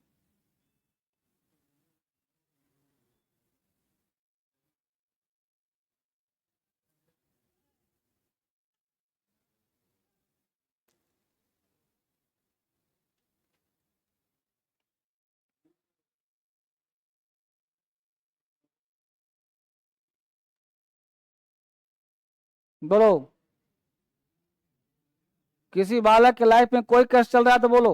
A: बोलो, किसी बालक के लाइफ में कोई कष्ट चल रहा है तो बोलो,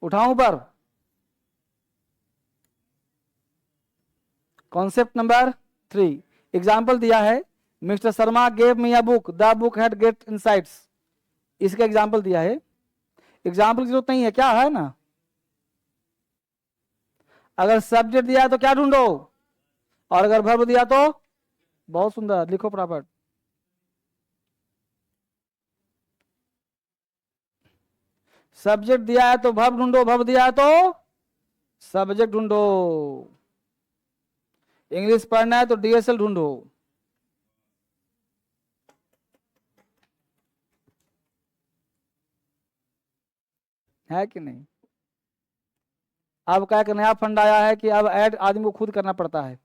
A: उठाऊं पर। कॉन्सेप्ट नंबर 3, एग्जाम्पल दिया है, mister Sharma gave me a book, the book had great insights. इसका एग्जाम्पल दिया है, एग्जाम्पल की जरूरत नहीं है, क्या है ना। अगर सब्जेक्ट दिया है तो क्या ढूंढो, और अगर वर्ब दिया तो, बहुत सुंदर, लिखो फटाफट। सब्जेक्ट दिया है तो वर्ब ढूंढो, वर्ब दिया है तो सब्जेक्ट ढूंढो। इंग्लिश पढ़ना है तो डीएसएल ढूंढो। है कि नहीं? अब क्या एक नया फंड आया है कि अब ऐड आदमी को खुद करना पड़ता है।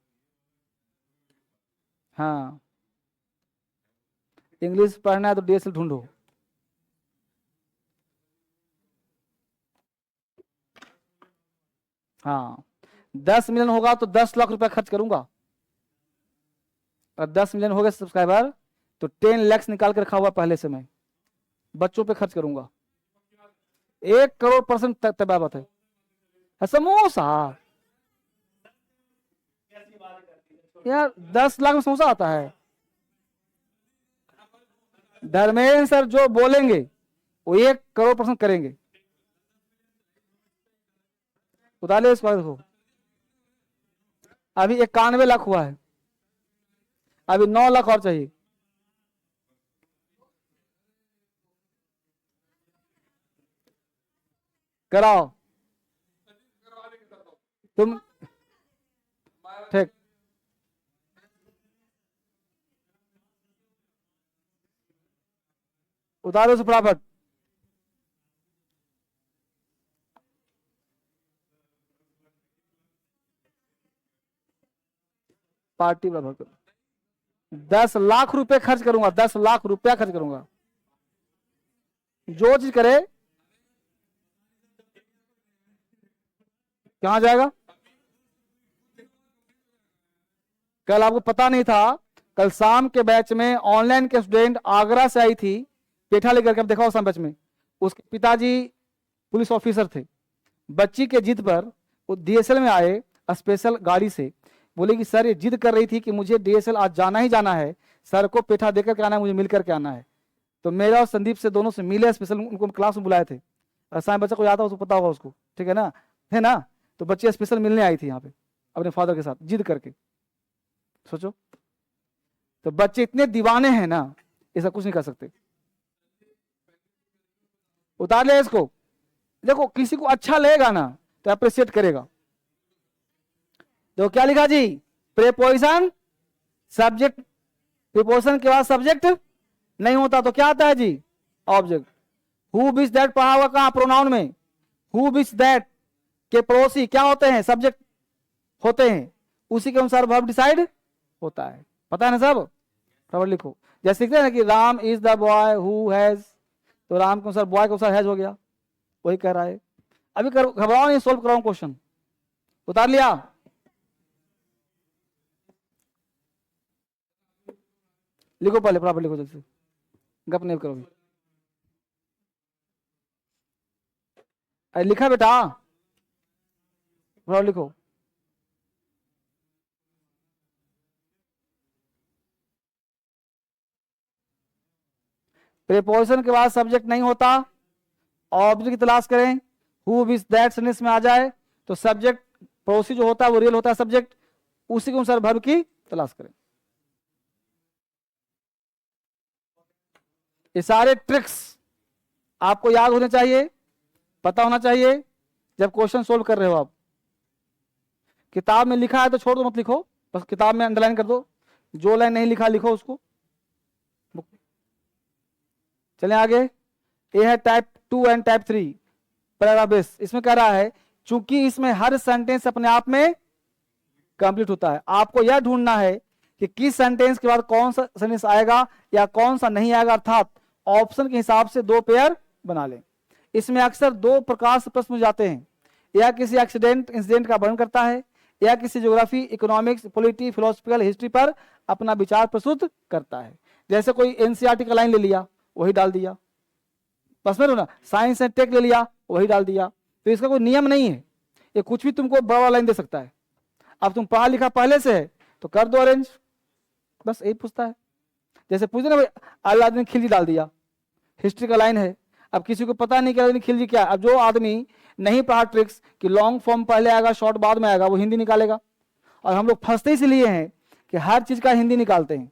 A: हाँ, इंग्लिश पढ़ना है तो डीएसएल ढूंढो। हाँ, 10 मिलियन होगा तो 10 लाख रुपया खर्च करूंगा, और 10 मिलियन हो गए सब्सक्राइबर तो 10 लाख निकाल के रखा हुआ पहले से मैं बच्चों पे खर्च करूंगा। 1 करोड़% तबाबत है। समोसा यार, 10 लाख में समोसा आता है? धर्मेंद्र सर जो बोलेंगे वो 1 करोड़% करेंगे। उतारे इस बात को, अभी 91 लाख हुआ है, अभी 9 लाख और चाहिए। कराओ तुम, ठीक। उतारो से फटाफट। पार्टी बराबर करो। 10 लाख रुपए खर्च करूंगा, 10 लाख रुपया खर्च करूंगा, जो चीज करे। कहां जाएगा? कल आपको पता नहीं था, कल शाम के बैच में ऑनलाइन के स्टूडेंट आगरा से आई थी पेठा लेकर के, देखा शाम बैच में, उसके पिताजी पुलिस ऑफिसर थे। बच्ची के जिद पर वो डीएसएल में आए स्पेशल गाड़ी से, बोले कि सर ये जिद कर रही थी कि मुझे डीएसएल आज जाना ही जाना है, सर को पेठा देकर के आना है, मुझे मिल करके आना है। तो मेरा और संदीप से दोनों से मिले, स्पेशल उनको क्लास में बुलाए थे। ऐसा बच्चा को याद हो उसको पता होगा उसको, ठीक है ना, है ना। तो बच्ची स्पेशल मिलने आई थी यहाँ पे अपने फादर के साथ जिद करके, सोचो। तो बच्चे इतने दीवाने हैं ना, ऐसा कुछ नहीं कर सकते। उतार ले इसको। देखो किसी को अच्छा लगेगा ना तो अप्रिशिएट करेगा। तो क्या लिखा जी, प्रेपोजिशन सब्जेक्ट, प्रीपोजिशन के बाद सब्जेक्ट नहीं होता तो क्या आता है जी, ऑब्जेक्ट। हु विच दैट पढ़ा हुआ कहां, प्रोनाउन में। हु विच दैट के पड़ोसी क्या होते हैं, सब्जेक्ट होते हैं, उसी के अनुसार वर्ब डिसाइड होता है। पता है ना सब? खबर लिखो। जैसे लिखते हैं ना कि Ram is the boy who has, तो राम के अनुसार बॉय के अनुसार हैज हो गया, वही कह रहा है। अभी घबराओ नहीं, सोल्व कराऊं क्वेश्चन। उतार लिया? लिखो पहले, प्रॉपर लिखो जल्दी से, गप नहीं करो। अरे लिखा बेटा, प्रॉपर लिखो। प्रीपोजिशन के बाद सब्जेक्ट नहीं होता, ऑब्जेक्ट की तलाश करें। हु विच दैट सेंटेंस में आ जाए तो सब्जेक्ट पड़ोसी जो होता है वो रियल होता है सब्जेक्ट, उसी के अनुसार वर्ब की तलाश करें। ये सारे ट्रिक्स आपको याद होने चाहिए, पता होना चाहिए जब क्वेश्चन सोल्व कर रहे हो आप। किताब में लिखा है तो छोड़ दो, मत लिखो, बस किताब में अंडरलाइन कर दो, जो लाइन नहीं लिखा लिखो उसको। चलें आगे। ये है type 2 and type 3 paragraph base. इसमें कह रहा है चूंकि इसमें हर सेंटेंस अपने आप में कंप्लीट होता है, आपको यह ढूंढना है कि किस सेंटेंस के बाद कौन सा सेंटेंस आएगा या कौन सा नहीं आएगा, अर्थात ऑप्शन के हिसाब से 2 पेयर बना लें। इसमें अक्सर 2 प्रकार से प्रश्न जाते हैं, या किसी एक्सीडेंट इंसिडेंट का वर्णन करता है, या किसी geography, economics, polity, philosophical, history पर अपना विचार प्रस्तुत करता है। जैसे कोई एनसीईआरटी का लाइन ले लिया, वही डाल दिया, बस में ना। साइंस एंड टेक ले लिया, वही डाल दिया। तो इसका कोई नियम नहीं है, ये कुछ भी तुमको बड़ा लाइन दे सकता है। अब तुम पढ़ा लिखा पहले से है तो कर दो अरेंज, बस यही पूछता है। जैसे पूछते ना भाई, अलादीन ने खिलजी डाल दिया, हिस्ट्री का लाइन है। अब किसी को पता नहीं कि अलादीन खिलजी क्या है। अब जो आदमी नहीं पढ़ा ट्रिक्स कि लॉन्ग फॉर्म पहले आएगा शॉर्ट बाद में आएगा, वो हिंदी निकालेगा। और हम लोग फंसते इसलिए हैं कि हर चीज का हिंदी निकालते हैं,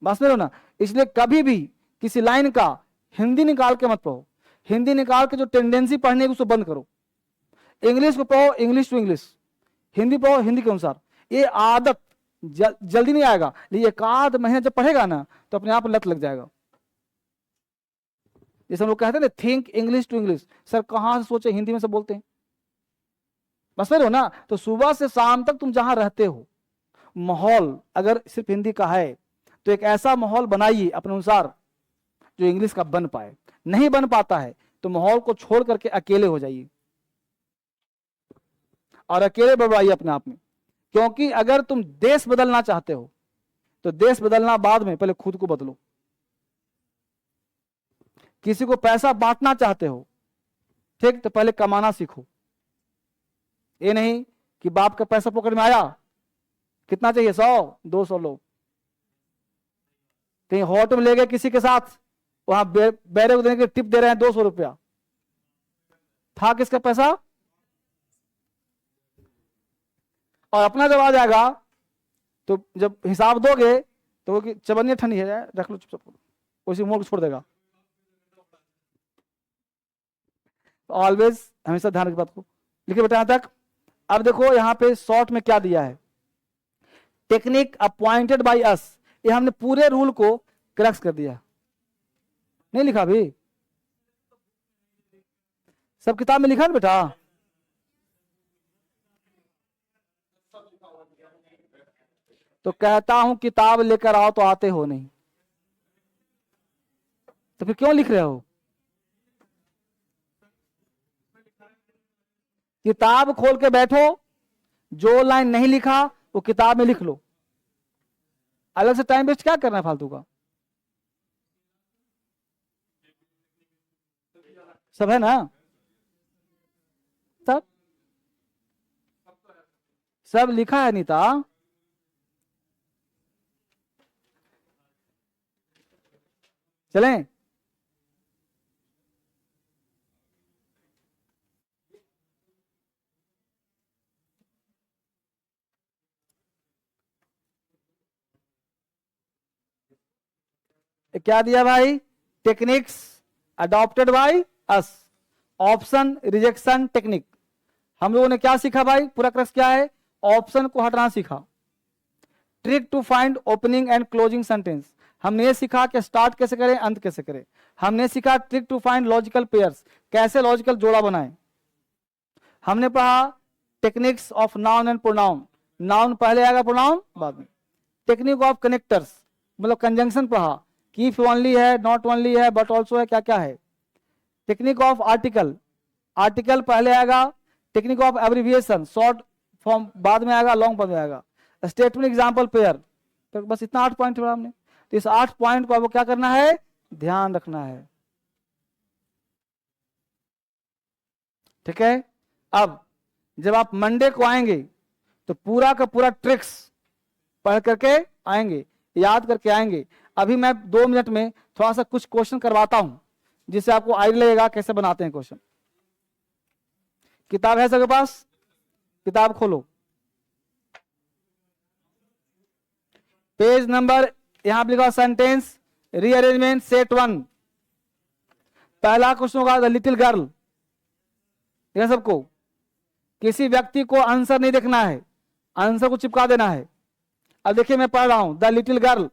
A: बस में ना। इसलिए कभी भी किसी लाइन का हिंदी निकाल के मत पढ़ो। हिंदी निकाल के जो टेंडेंसी पढ़ने की उसको बंद करो। इंग्लिश को पढ़ो इंग्लिश टू इंग्लिश, हिंदी पढ़ो हिंदी के अनुसार। ये आदत जल्दी नहीं आएगा, लेकिन एक आध महीने जब पढ़ेगा ना तो अपने आप लत लग जाएगा। जैसे हम लोग कहते हैं ना, think English to English. Sir कहां से सोचे, हिंदी में सब बोलते हैं, बस में हो ना। तो सुबह से शाम तक तुम जहां रहते हो, माहौल अगर सिर्फ हिंदी का है तो एक ऐसा माहौल बनाइए अपने अनुसार जो इंग्लिश का बन पाए। नहीं बन पाता है तो माहौल को छोड़ करके अकेले हो जाइए और अकेले बढ़ाइए अपने आप में। क्योंकि अगर तुम देश बदलना चाहते हो तो देश बदलना बाद में, पहले खुद को बदलो। किसी को पैसा बांटना चाहते हो, ठीक, तो पहले कमाना सीखो। ये नहीं कि बाप का पैसा पकड़ में आया, कितना चाहिए, 100-200 लोग, कहीं होटल में ले गए किसी के साथ, वहां बैरे को देने के टिप दे रहे हैं 200 रुपया, था किसका पैसा। और अपना जब आ जाएगा तो जब हिसाब दोगे तो वो चबनिया ठंडी है, रख लो चुपचाप, उसी मोड़ को छोड़ देगा। ऑलवेज हमेशा ध्यान रखिए बात को। लिखिए बेटा यहां तक। अब देखो यहाँ पे शॉर्ट में क्या दिया है, टेक्निक अपॉइंटेड बाय अस। ये हमने पूरे रूल को क्रैक्स कर दिया, नहीं लिखा भी, सब किताब में लिखा है बेटा। तो कहता हूं किताब लेकर आओ तो आते हो नहीं, तो फिर क्यों लिख रहे हो। किताब खोल के बैठो, जो लाइन नहीं लिखा वो किताब में लिख लो। अलग से टाइम वेस्ट क्या करना है फालतू का, सब है ना, सब लिखा है नीता। चलें, क्या दिया भाई, techniques adopted by us, option rejection technique. हम लोगों ने क्या सीखा भाई, पूरा क्रक्स क्या है, ऑप्शन को हटाना सीखा। Trick to find opening and closing sentence, हमने ये सीखा कि स्टार्ट कैसे करें अंत कैसे करें। हमने सीखा trick to find logical pairs, कैसे लॉजिकल जोड़ा बनाएं। हमने पढ़ा techniques of noun and pronoun, noun पहले आएगा प्रोनाउन बाद में। टेक्निक ऑफ कनेक्टर्स मतलब कंजंक्शन पढ़ा कि इफ ओनली है, नॉट ओनली है, बट ऑल्सो है, क्या क्या है। टेक्निक ऑफ आर्टिकल, आर्टिकल पहले आएगा। Technique of abbreviation, short form बाद में आएगा, लॉन्ग बाद में आएगा। स्टेटमेंट एग्जाम्पल पेयर, तो बस इतना 8 पॉइंट पढ़ा हमने। तो इस 8 पॉइंट को आपको क्या करना है, ध्यान रखना है, ठीक है। अब जब आप मंडे को आएंगे तो पूरा का पूरा ट्रिक्स पढ़ करके आएंगे, याद करके आएंगे। अभी मैं 2 मिनट में थोड़ा सा कुछ क्वेश्चन करवाता हूं जिससे आपको आइडिया लगेगा कैसे बनाते हैं क्वेश्चन। किताब है सबके पास, किताब खोलो, पेज नंबर यहां पर लिखा सेंटेंस रीअरेंजमेंट सेट 1। पहला क्वेश्चन होगा द लिटिल गर्ल, सबको किसी व्यक्ति को आंसर नहीं देखना है, आंसर को चिपका देना है। अब देखिए मैं पढ़ रहा हूं, the little girl,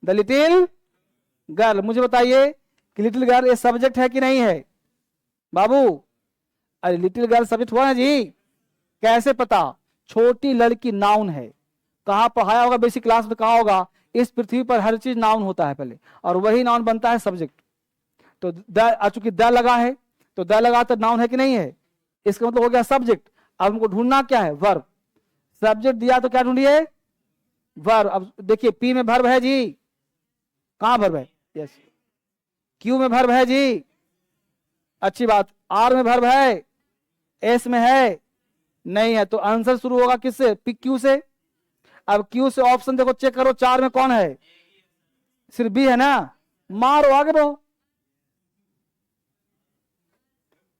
A: the little girl. मुझे बताइए कि लिटिल गर्ल ये सब्जेक्ट है कि नहीं है बाबू? अरे लिटिल गर्ल सब्जेक्ट हुआ ना जी? कैसे पता? छोटी लड़की नाउन है। कहाँ पढ़ाया होगा बेसिक क्लास में, कहा होगा इस पृथ्वी पर हर चीज नाउन होता है पहले, और वही नाउन बनता है सब्जेक्ट। तो चूंकि द लगा है, तो द लगा तो नाउन है कि नहीं है? इसका मतलब हो गया सब्जेक्ट। अब हमको ढूंढना क्या है? वर्ब। सब्जेक्ट दिया तो क्या ढूंढिए? वर्ब। अब देखिए पी में वर्ब है जी, कहां वर्ब है? यस। क्यू में वर्ब है जी, अच्छी बात। आर में वर्ब है, एस में है नहीं है, तो आंसर शुरू होगा किससे? पी क्यू से। अब क्यू से ऑप्शन देखो, चेक करो, चार में कौन है? सिर्फ बी है ना? मारो आगे बढ़ो।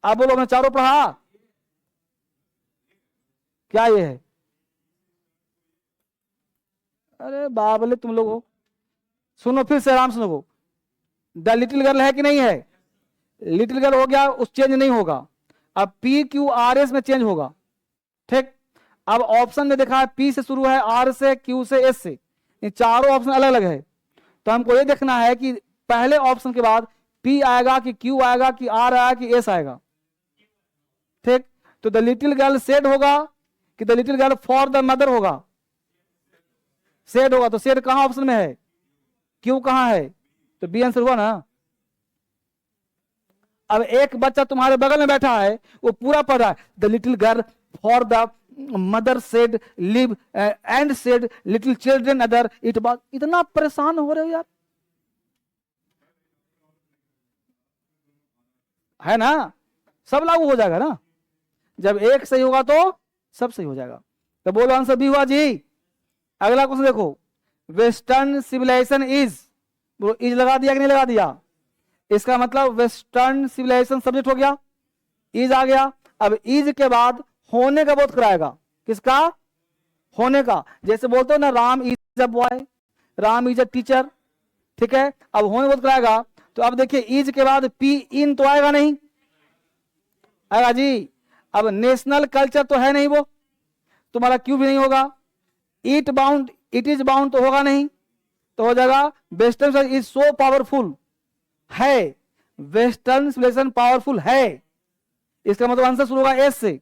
A: आप बोलो मैं चारों पढ़ा, क्या ये है? अरे बाबले तुम लोग हो। सुनो फिर से आराम से सुनो, द लिटिल गर्ल है कि नहीं है? लिटिल गर्ल हो गया, उस चेंज नहीं होगा। अब पी क्यू आर एस में चेंज होगा, ठीक। अब ऑप्शन में देखा है पी से शुरू है, आर से, क्यू से, एस से, ये चारों ऑप्शन अलग अलग है। तो हमको ये देखना है कि पहले ऑप्शन के बाद पी आएगा कि क्यू आएगा कि आर आएगा कि एस आएगा, ठीक। तो द लिटिल गर्ल सेड होगा कि the little girl for the mother होगा? सेड होगा। तो सेड कहां ऑप्शन में है? क्यू कहां है? तो बी आंसर हुआ ना। अब एक बच्चा तुम्हारे बगल में बैठा है, वो पूरा पढ़ रहा है, the little girl for the mother said live and said little children other it बात। इतना परेशान हो रहे हो यार, है ना? सब लागू हो जाएगा ना, जब एक सही होगा तो सब सही हो जाएगा। तो बोलो आंसर बी हुआ जी। अगला क्वेश्चन देखो, वेस्टर्न सिविलाइजेशन इज, वो इज लगा दिया कि नहीं लगा दिया? इसका मतलब वेस्टर्न सिविलाइजेशन सब्जेक्ट हो गया, इज आ गया। अब इज के बाद होने का बोध कराएगा, किसका? होने का। जैसे बोलते हो ना, Ram is a boy, Ram is a teacher, ठीक है। अब होने बोध कराएगा, तो अब देखिए इज के बाद पी इन तो आएगा नहीं, आएगा जी। अब नेशनल कल्चर तो है नहीं, वो तुम्हारा क्यों भी नहीं होगा। It bound, it is bound तो होगा नहीं, तो हो जाएगा वेस्टर्न इज सो पावरफुल है, वेस्टर्न सिविलाइजेशन पावरफुल है। इसका मतलब आंसर शुरू होगा एस से।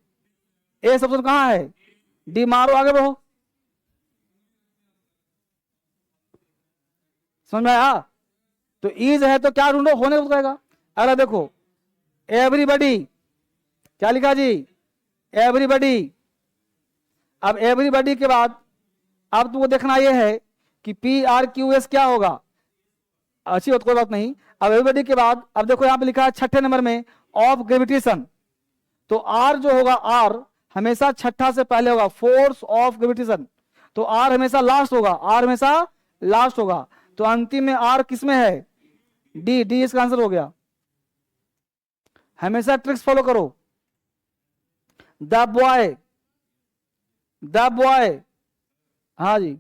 A: एस ऑप्शन कहां है? डी मारो आगे बढ़ो। समझ में आया? तो इज है तो क्या ढूंढो? होने को बताएगा। अरे देखो एवरीबडी, क्या लिखा जी? एवरीबडी। अब एवरीबडी के बाद अब तुमको देखना यह है कि पी आर क्यू एस क्या होगा। अच्छी बात, कोई बात नहीं। अब एवरीबडी के बाद अब देखो यहां पे लिखा है छठे नंबर में ऑफ ग्रेविटेशन, तो आर जो होगा, आर हमेशा छठा से पहले होगा, फोर्स ऑफ ग्रेविटेशन। तो आर हमेशा लास्ट होगा, आर हमेशा लास्ट होगा। तो अंतिम में आर किस में है? डी, डी इसका आंसर हो गया। हमेशा ट्रिक्स फॉलो करो। द बॉय, द बॉय, हाँ जी,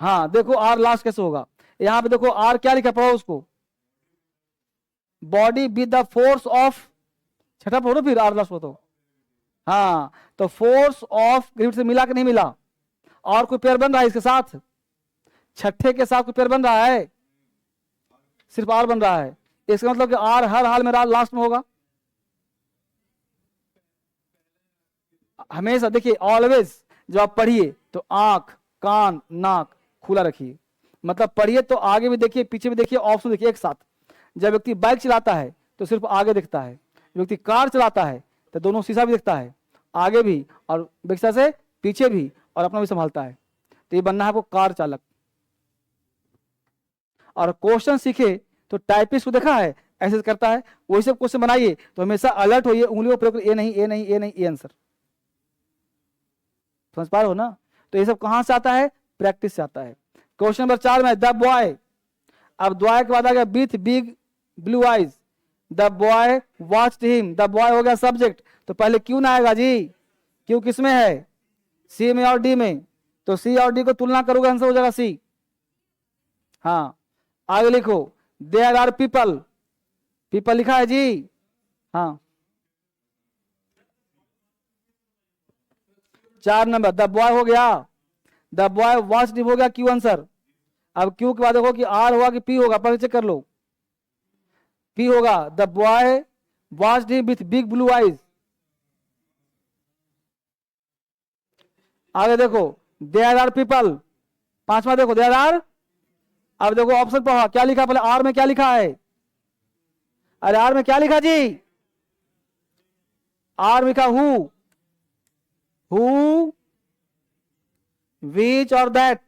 A: हाँ देखो आर लास्ट कैसे होगा। यहां पे देखो आर क्या लिखा, पढ़ो उसको, body with the force of, छठा पढ़ो फिर आर लास्ट हो तो। हाँ, तो फोर्स ऑफ ग्रेविटी से मिला कि नहीं मिला? और कोई पेयर बन रहा है इसके साथ? छठे के साथ कोई पेयर बन रहा है? सिर्फ आर बन रहा है। इसका मतलब कि आर हर हाल में लास्ट में होगा हमेशा। देखिए ऑलवेज जब आप पढ़िए तो आंख, कान, नाक खुला रखिए। मतलब पढ़िए तो आगे भी देखिए, पीछे भी देखिए, ऑप्शन देखिए एक साथ। जब व्यक्ति बाइक चलाता है तो सिर्फ आगे दिखता है, व्यक्ति कार चलाता है तो दोनों शीशा भी दिखता है, आगे भी और रिक्शा से पीछे भी, और अपना भी संभालता है। तो ये बनना है आपको कार चालक। और क्वेश्चन सीखे तो टाइपिस्ट को देखा है ऐसे करता है, वही सब क्वेश्चन बनाइए तो हमेशा अलर्ट होइए, उंगलियों प्रयोग, ए नहीं, ए नहीं, ए नहीं, ए आंसर। समझ पा रहे हो ना? तो ये सब कहां से आता है? प्रैक्टिस से आता है। क्वेश्चन नंबर 4 में द बॉय, अब बॉय के बाद आ गया with big blue eyes, the boy watched him, the boy हो गया सब्जेक्ट, तो पहले क्यों ना आएगा जी? क्यों किस में है? सी में और डी में, तो सी और डी को तुलना करोगे आंसर हो जाएगा सी। हाँ आगे लिखो, देयर आर पीपल, पीपल लिखा है जी। हाँ 4 नंबर द बॉय हो गया, द बॉय वॉच्ड हो गया क्यू आंसर। अब क्यू के बाद देखो कि आर होगा कि पी होगा, पहले चेक कर लो। पी होगा, the boy watched him with big blue eyes. आगे देखो देयर आर पीपल, 5वां देखो देयर आर। अब देखो ऑप्शन पढ़ा क्या लिखा, पहले आर में क्या लिखा है, अरे आर में क्या लिखा जी, आर लिखा हु विच और दैट।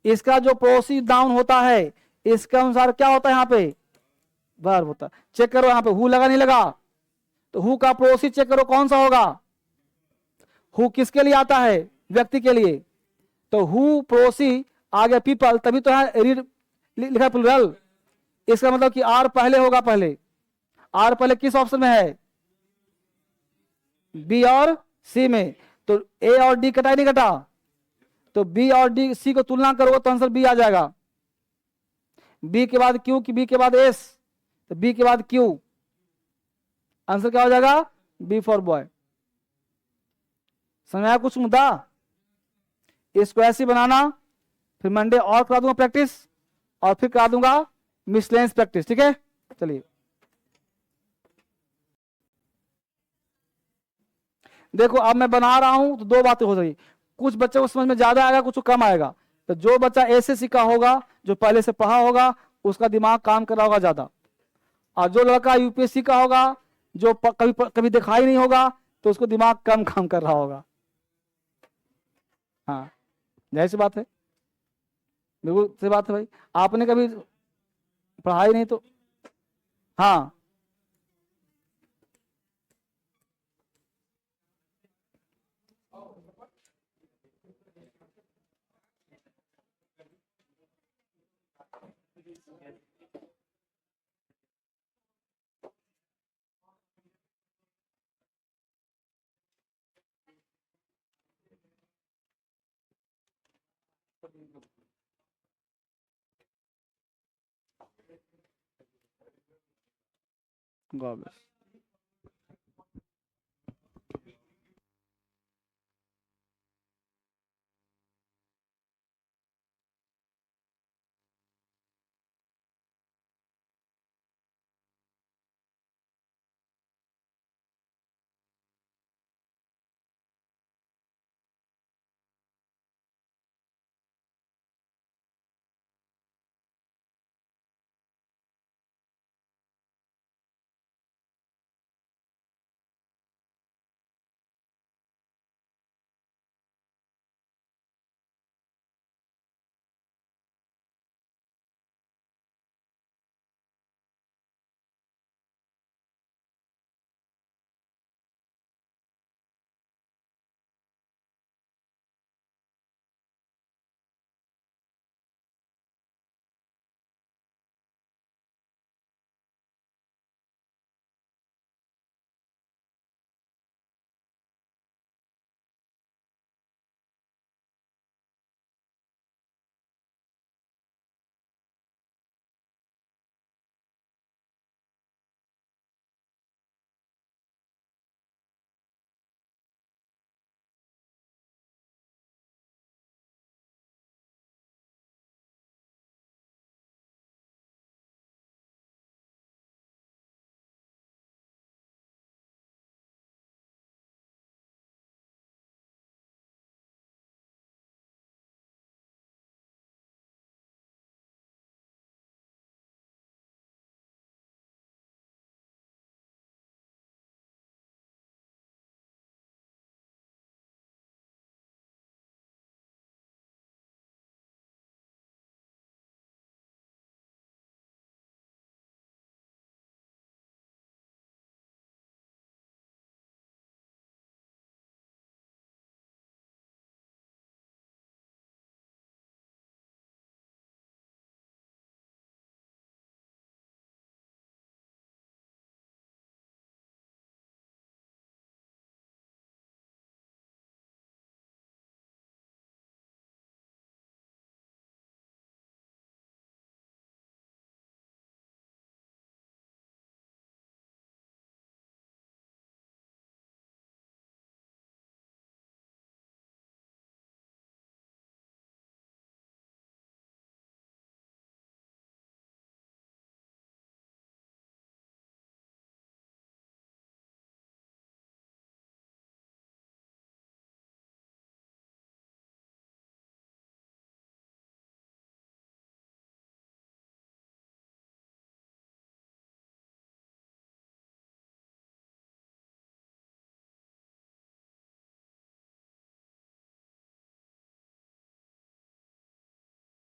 A: इसका जो प्रोसीड डाउन होता है इसके अनुसार क्या होता है यहाँ पे वर्ब होता है। चेक करो यहाँ पे हु लगा नहीं लगा, तो हु का प्रोसीड चेक करो कौन सा होगा। हु किसके लिए आता है, व्यक्ति के लिए, तो हु प्रोसीड आ गया पीपल, तभी तो है रीड लिखा प्लूरल। इसका मतलब कि आर पहले होगा, पहले आर पहले किस ऑप्शन में है, बी और सी में। तो ए और डी कटा नहीं कटा, तो बी और डी सी को तुलना करोगे तो आंसर बी आ जाएगा। बी के बाद क्यू, बी के बाद एस, तो बी के बाद क्यू, आंसर क्या हो जाएगा, बी फॉर बॉय। समझ आया कुछ मुद्दा, इसको ऐसे बनाना। फिर मंडे और करा दूंगा प्रैक्टिस, और फिर करा दूंगा मिसलेंस प्रैक्टिस, ठीक है। चलिए देखो अब मैं बना रहा हूं तो दो बातें हो रही, कुछ बच्चों को समझ में ज्यादा आएगा, कुछ को कम आएगा। तो जो बच्चा एसएससी का होगा, जो पहले से पढ़ा होगा, उसका दिमाग काम कर रहा होगा ज्यादा, और जो लड़का यूपीएससी का होगा, जो कभी कभी दिखाई नहीं होगा, तो उसको दिमाग कम काम कर रहा होगा। हाँ जाहिर सी बात है, बिल्कुल सही बात है भाई, आपने कभी पढ़ाई नहीं तो। हाँ गॉड ब्लेस।